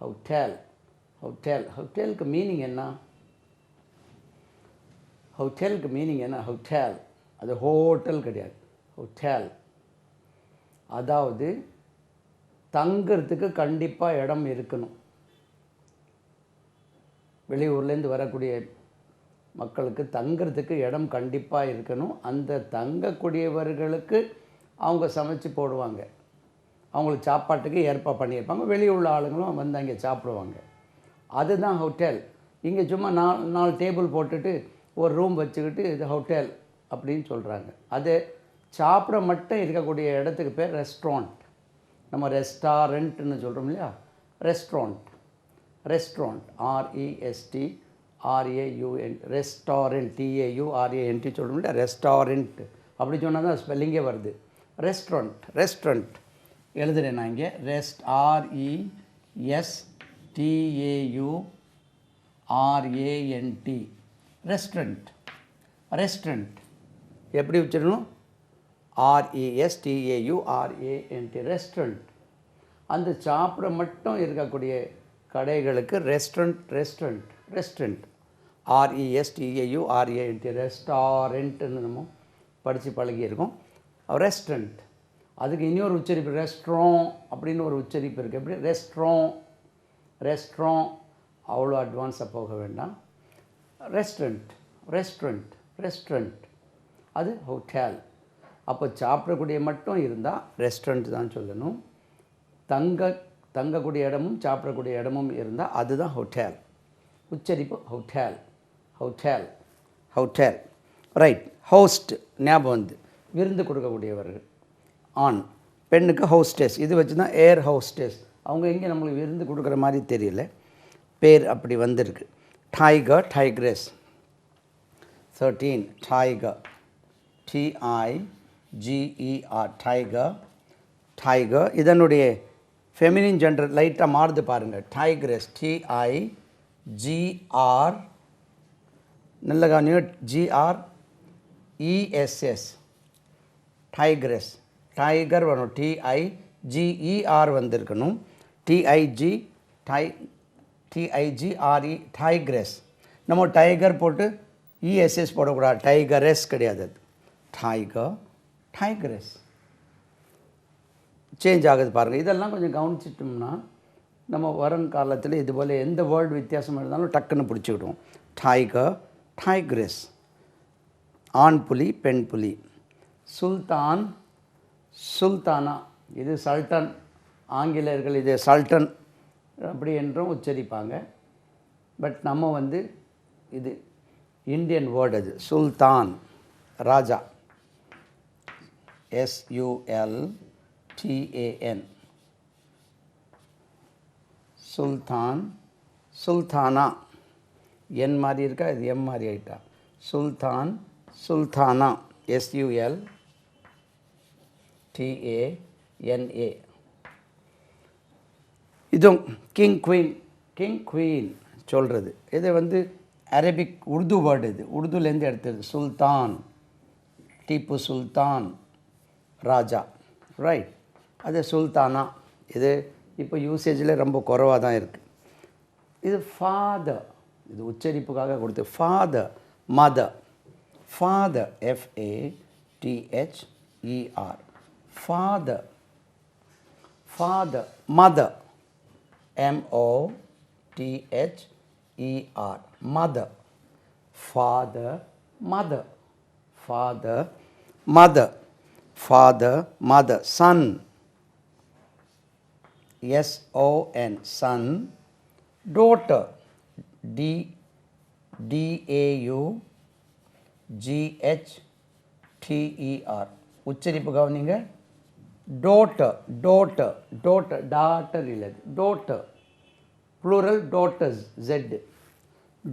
Speaker 1: ஹோட்டல் ஹோட்டல் ஹோட்டலுக்கு மீனிங் என்ன? ஹோட்டலுக்கு மீனிங் என்ன? ஹோட்டல் அது ஹோட்டல் கிடையாது, ஹோட்டல். அதாவது தங்கிறதுக்கு கண்டிப்பாக இடம் இருக்கணும். வெளியூர்லேருந்து வரக்கூடிய மக்களுக்கு தங்கிறதுக்கு இடம் கண்டிப்பாக இருக்கணும். அந்த தங்கக்கூடியவர்களுக்கு அவங்க சமைச்சு போடுவாங்க, அவங்களுக்கு சாப்பாட்டுக்கு ஏற்பாடு பண்ணியிருப்பாங்க. வெளியுள்ள ஆளுங்களும் வந்து அங்கே சாப்பிடுவாங்க. அதுதான் ஹோட்டல். இங்கே சும்மா 4 டேபிள் போட்டுட்டு ஒரு ரூம் வச்சுக்கிட்டு இது ஹோட்டல் அப்படின்னு சொல்கிறாங்க. அது சாப்பிட மட்டும் இருக்கக்கூடிய இடத்துக்கு பேர் ரெஸ்டாரண்ட். நம்ம ரெஸ்டாரண்ட்னு சொல்கிறோம் இல்லையா, restaurant. Restaurant RESTRAUNT, restaurant TAURANT சொல்கிறோம் இல்லையா, ரெஸ்டாரண்ட். அப்படி சொன்னால் தான் ஸ்பெல்லிங்கே வருது. ரெஸ்டாரண்ட் ரெஸ்டாரண்ட் எழுதுகிறேன் நான் இங்கே. RESTAURANT restaurant. ரெஸ்டாரண்ட் எப்படி வச்சிடணும்? RESTAURANT restaurant. அந்த சாப்பிட மட்டும் இருக்கக்கூடிய கடைகளுக்கு ரெஸ்டாரண்ட் ரெஸ்டாரண்ட் ரெஸ்டாரண்ட் RESTAURANT ரெஸ்டாரண்ட்னு நம்ம படித்து பழகியிருக்கோம். ரெஸ்டாரண்ட். அதுக்கு இன்னொரு உச்சரிப்பு ரெஸ்ட்ரான் அப்படின்னு ஒரு உச்சரிப்பு இருக்குது. எப்படி? ரெஸ்ட்ரான் ரெஸ்ட்ரான். அவ்வளோ அட்வான்ஸாக போக வேண்டாம். ரெஸ்டாரண்ட் ரெஸ்டாரண்ட் ரெஸ்டாரண்ட் அது ஹோட்டல். அப்போ சாப்பிடக்கூடிய மட்டும் இருந்தால் ரெஸ்டாரண்ட் தான் சொல்லணும். தங்கக்கூடிய இடமும் சாப்பிடக்கூடிய இடமும் இருந்தால் அதுதான் ஹோட்டல். உச்சரிப்பு hotel hotel hotel. Right. Host ஞாபகம் வந்து விருந்து கொடுக்கக்கூடியவர்கள். ஆண். பெண்ணுக்கு ஹோஸ்டஸ். இது வச்சு தான் ஏர் ஹோஸ்டஸ். அவங்க எங்கே நம்மளுக்கு விருந்து கொடுக்குற மாதிரி தெரியல, பேர் அப்படி வந்திருக்கு. Tiger tigress. 13 tiger TIGER tiger tiger. இதனுடைய ஃபெமினின் ஜெண்டர் லைட்டாக மாறுது பாருங்கள். டைக்ரஸ் TIGR நல்ல GRESS டைக்ரஸ். டைகர் வரணும், TIGER வந்திருக்கணும். TIGRE tigress. நம்ம டைகர் போட்டு ESS போடக்கூடாது, டைகரஸ் கிடையாது. அது டைகர் டைக்ரஸ். சேஞ்ச் ஆகுது பாருங்கள். இதெல்லாம் கொஞ்சம் கவனிச்சிட்டோம்னா நம்ம வருங்காலத்தில் இதுபோல் எந்த வேர்டு வித்தியாசம் இருந்தாலும் டக்குன்னு பிடிச்சிக்கிடுவோம். டைகர் டைக்ரஸ். ஆண் புலி பெண் புலி. சுல்தான் சுல்தானா. இது சல்டன். ஆங்கிலேயர்கள் இது சல்டன் அப்படி என்றும் உச்சரிப்பாங்க. பட் நம்ம வந்து இது இந்தியன் வேர்டு. அது சுல்தான் ராஜா. SULTAN சுல்தான். சுல்தானா என் மாதிரி இருக்கா, இது எம் மாதிரி ஆகிட்டா. சுல்தான் சுல்தானா SULTANA. இதுவும் கிங் குவீன். கிங் குவீன் சொல்கிறது இது வந்து அரபிக் உருது வேர்டு. இது உருதுலேருந்து எடுத்தது. சுல்தான் டீப்பு சுல்தான் ராஜா. ரைட். அது சுல்தானா. இது இப்போ யூசேஜில் ரொம்ப குறைவாக தான் இருக்குது. இது ஃபாதர். இது உச்சரிப்புக்காக கொடுத்து father. Mother. Father FATHER father. Father. Mother MOTHER mother. Father mother. Father mother. Father mother. Son SON son. daughter DAUGHTER உச்சரிப்பு கவனிங்க. daughter, daughter, daughter, daughter இல்லை daughter, plural daughters, z,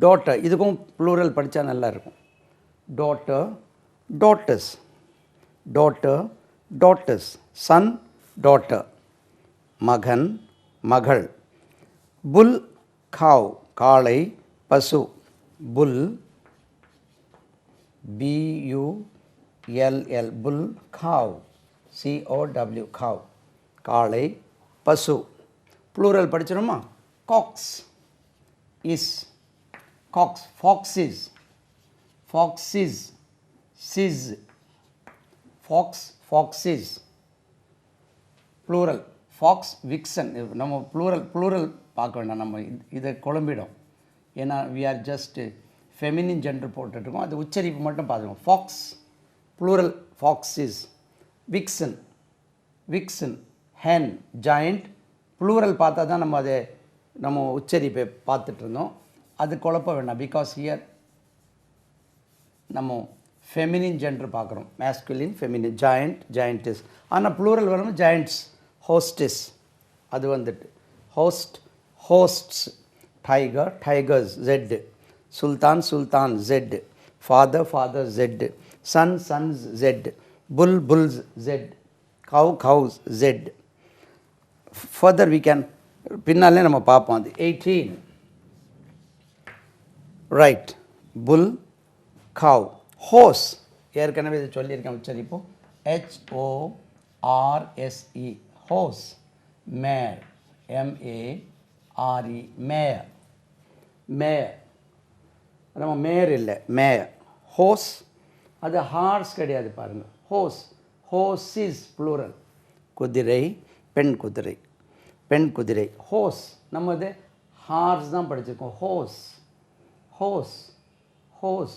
Speaker 1: daughter, இதுக்கும் plural படித்தா நல்லா இருக்கும். daughter, daughters, daughter, daughters, son, daughter, மகன், மகள். bull, cow, காளை, பசு. bull, bull, bull, cow, cow, cow, காளை, பசு. plural படிச்சிடுமா? cox, is, cox, foxes, foxes, sis, fox, foxes. plural fox, vixen. நம்ம plural பார்க்க வேண்டாம், நம்ம இதை குழம்பிடும். ஏன்னா we are just feminine gender போட்டுருக்கோம், அது உச்சரிப்பு மட்டும் பார்த்துக்கோம். fox, plural foxes. vixen, vixen, hen, giant. plural பார்த்தா தான் நம்ம அதை நம்ம உச்சரிப்பை பார்த்துட்டு இருந்தோம், அது குழப்ப வேண்டாம். பிகாஸ் ஹியர் நம்ம ஃபெமினின் ஜெண்டர் பார்க்குறோம், மேஸ்குலின் ஃபெமினின். Giant, giantess. ஆனால் ப்ளூரல் வரணும் ஜாயிண்ட்ஸ். ஹோஸ்டஸ், அது வந்துட்டு host, hosts. Tiger, tigers, jet. Sultan, sultan, jet. Father, father, jet. Son, sons, jet. Bull, bulls, jet. Cow, cows, jet. Further we can பின்னாலே நம்ம பார்ப்போம். அது 18. Right. புல், கவ். Hose, ஏற்கனவே இதை சொல்லியிருக்கேன் உச்சரிப்போம். HORSE, horse. Mare, MARE, mare. Mare நம்ம mayor இல்லை, மேயர். ஹோஸ், அது ஹார்ஸ் கிடையாது பாருங்கள். Horse, horses plural. குதிரை, பெண் குதிரை, பெண் குதிரை. ஹோஸ், நம்ம இது ஹார்ஸ் தான் படிச்சிருக்கோம். Horse, horse, horse.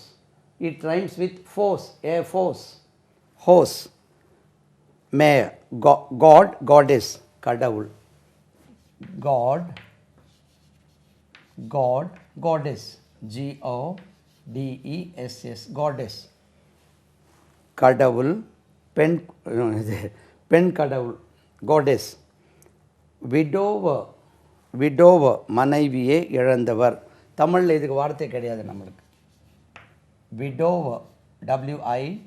Speaker 1: It rhymes with force, a force. Horse, mare. God, goddess, கடவுள். God, God, goddess, GODESS, goddess. கடவுள், பெண், பெண் கடவுள், goddess. widower, widower, மனைவியே இழந்தவர். தமிழில் இதுக்கு வார்த்தை கிடையாது நம்மளுக்கு. widower, WIDOW,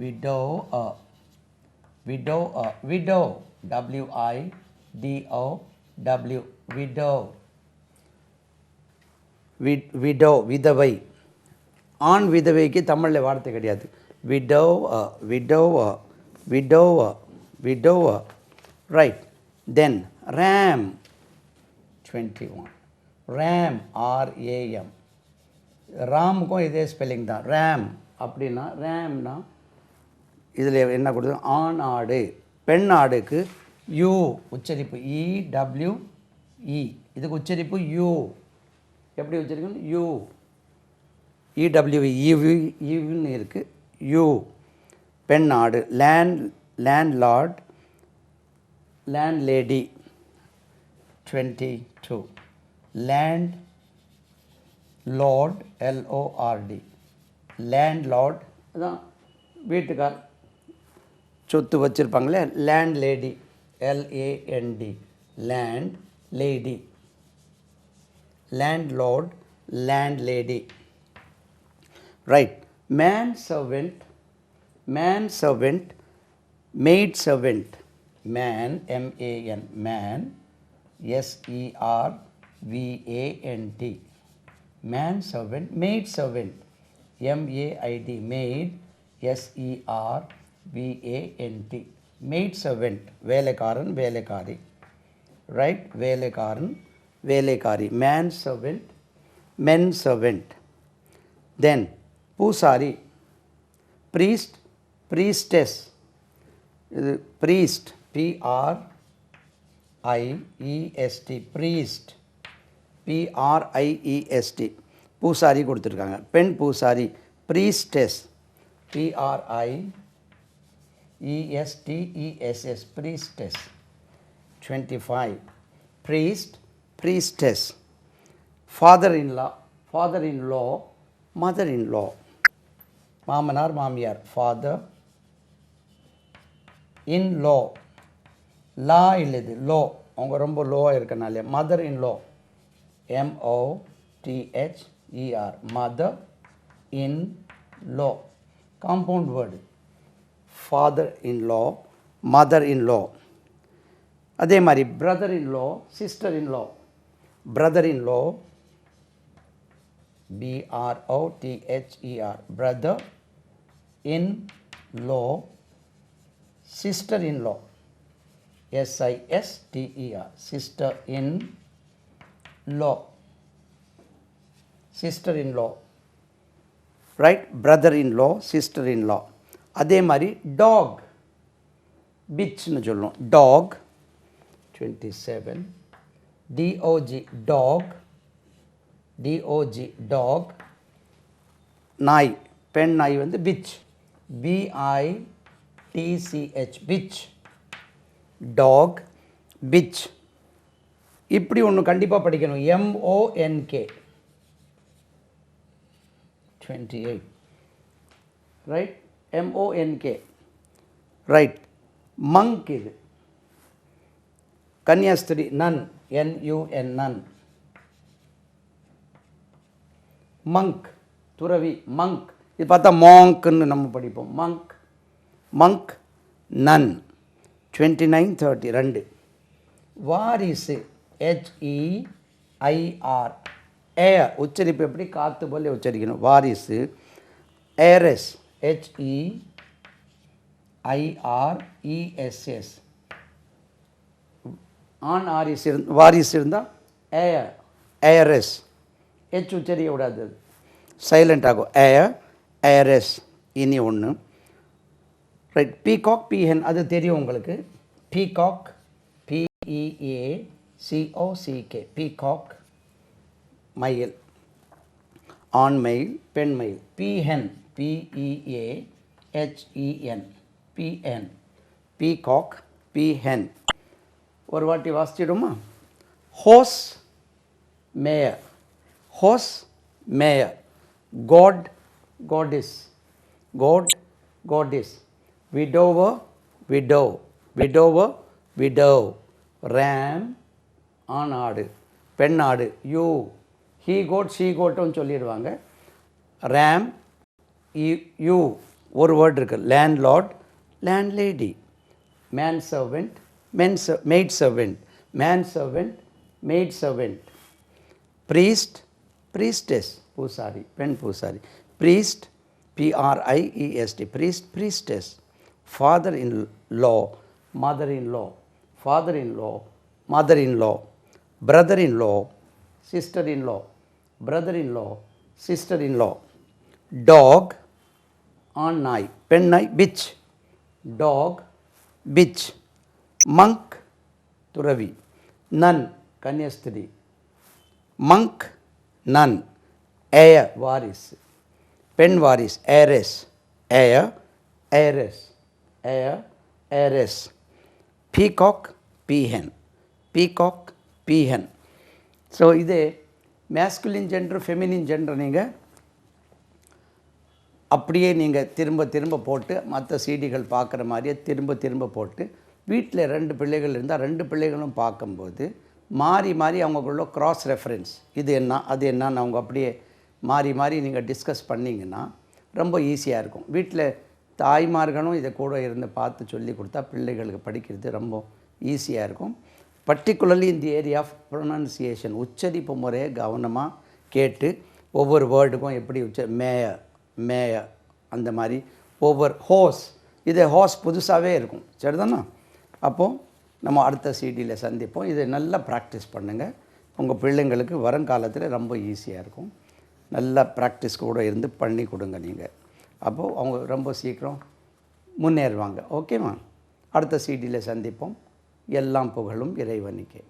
Speaker 1: widower, widower, widow, WIDOW, widow. widow, விதவை. ஆண் விதவைக்கு தமிழில் வார்த்தை கிடையாது. widower, widower, widower, widower. Right. Then ram, 21. ram, RAM. ராமுக்கும் இதே ஸ்பெல்லிங் தான். ரேம் அப்படின்னா, ரேம்னா இதில் என்ன கொடுத்து, ஆண் ஆடு. பெண் ஆடுக்கு யூ உச்சரிப்பு, EWE. இதுக்கு உச்சரிப்பு யூ. எப்படி உச்சரிக்கணும்? யூ, EWE, ஈவுன்னு இருக்குது, யூ. பெண் ஆடு. Landlord, landlady. 22. Landlord, LORD, landlord அதான் வீட்டுக்கார், சொத்து வச்சுருப்பாங்களே. Landlady, LAND, landlady. Landlord, landlady. Right. Man servant, man servant, maid servant. Man, MAN, man, SERVANT, man servant. maid servant, MAID, maid, SERVANT, maid servant. வேலைக்காரன், வேலைக்காரி. Right. வேலைக்காரன், வேலைக்காரி. man servant, men servant. then பூசாரி. priest, priestess. இது priest, PRIEST, priest, PRIEST. பூசாரி கொடுத்துருக்காங்க. பெண் பூசாரி, priestess, PRIESTESS, priestess. 25. priest, priestess. father-in-law, father-in-law, mother-in-law. மாமனார், மாமியார். father இன் லோ, லா இல்லை இது லோ, அவங்க ரொம்ப லோவாக இருக்கனாலே mother in law, MOTHER, mother in law, compound word. Father in law, mother in law. அதே மாதிரி brother in law, sister in law, brother in law, BROTHER, brother in law, sister in law, SISTER, sister in law, sister in law, right, brother in law, sister in law. அதே மாதிரி dog, பிச்னு சொல்லுவோம், dog 27, DOG, dog, DOG, dog. நாய், பெண் நாய் வந்து bitch, BITCH, pitch, talk, bitch. இப்படி ஒன்று கண்டிப்பாக படிக்கணும், MONK 28, right, MONK, right. Monk, இது கன்னியாஸ்திரி, நன், NUN, நன். மங்க், துறவி, மங்க். இது பார்த்தா மாங்க்னு நம்ம படிப்போம், மங்க், மங்க், நன் 29, 30, 2. வாரிசு, HEIR, ஏர், உச்சரிப்பு எப்படி காற்று போல உச்சரிக்கணும், வாரிசு. ஏரஸ், HEIRESS, ஆண் வாரிசு இருந்தால் ஏர், ஏரஸ், ஹெச் உச்சரிக்க விடாது, சைலண்ட் ஆகும், ஏர், ஏரஸ். இனி ஒன்று, ரைட். பீகாக், பீஹென், அது தெரியும் உங்களுக்கு, பீகாக், PEACOCK, பீகாக், மயில், ஆண் மயில், பெண் மயில். Peahen, PEAHEN, PN, peacock, peahen. ஒரு வாட்டி வாசிச்சிடுமா? Horse, mare, horse, mare. God, goddess, god, goddess. Widower, widow, widower, widow. Ram, ஆண் ஆடு, பெண் ஆடு. யூ, ஹீ கோட், ஷீ கோட்டுன்னு சொல்லிடுவாங்க. ரேம், யூ, ஒரு வேர்ட் இருக்குது. Landlord, landlady. Man servant, maid servant, man servant, maid servant. Priest, priestess, பூசாரி, பெண் பூசாரி. Priest, PRIEST, priest, priestess. Father in law, mother in law, father in law, mother in law. Brother in law, sister in law, brother in law, sister in law. Dog, ஆண் நாய், பெண் நாய், pitch, talk, pitch. Monk, துறவி. நன், கன்னியஸ்திரி. Monk, நன். Heir, வாரிஸ், பெண் வாரிஸ், heiress, heir, heiress, heir, heiress. Peacock, peahen, peacock, peahen. So இது masculine gender, feminine gender நீங்கள் அப்படியே நீங்கள் திரும்ப திரும்ப போட்டு மற்ற சிடிகள் பார்க்குற மாதிரியே திரும்ப திரும்ப போட்டு வீட்டில் 2 பிள்ளைகள் இருந்தால் 2 பிள்ளைகளும் பார்க்கும்போது மாறி மாறி அவங்களுக்குள்ள க்ராஸ் ரெஃபரன்ஸ், இது என்ன அது என்னன்னு அவங்க அப்படியே மாறி மாறி நீங்கள் டிஸ்கஸ் பண்ணிங்கன்னா ரொம்ப ஈஸியாக இருக்கும். வீட்டில் தாய்மார்களும் இதை கூட இருந்து பார்த்து சொல்லி கொடுத்தா பிள்ளைகளுக்கு படிக்கிறது ரொம்ப ஈஸியாக இருக்கும். பர்டிகுலர்லி இந்த ஏரியா ஆஃப் ப்ரொனன்சியேஷன், உச்சரிப்பு முறையை கவனமாக கேட்டு ஒவ்வொரு வேர்டுக்கும் எப்படி மேயர், மேயர், அந்த மாதிரி ஒவ்வொரு. ஹோஸ், இது ஹோஸ் புதுசாகவே இருக்கும், சரிதானா? அப்போது நம்ம அடுத்த சிடியில் சந்திப்போம். இதை நல்லா ப்ராக்டிஸ் பண்ணுங்கள், உங்கள் பிள்ளைங்களுக்கு வருங்காலத்தில் ரொம்ப ஈஸியாக இருக்கும். நல்லா ப்ராக்டிஸ் கூட இருந்து பண்ணி கொடுங்க நீங்கள். அப்போது அவங்க ரொம்ப சீக்கிரம் முன்னேறுவாங்க. ஓகேவா? அடுத்த சிடியில் சந்திப்போம். எல்லாம் புகழும் இறைவனுக்கே.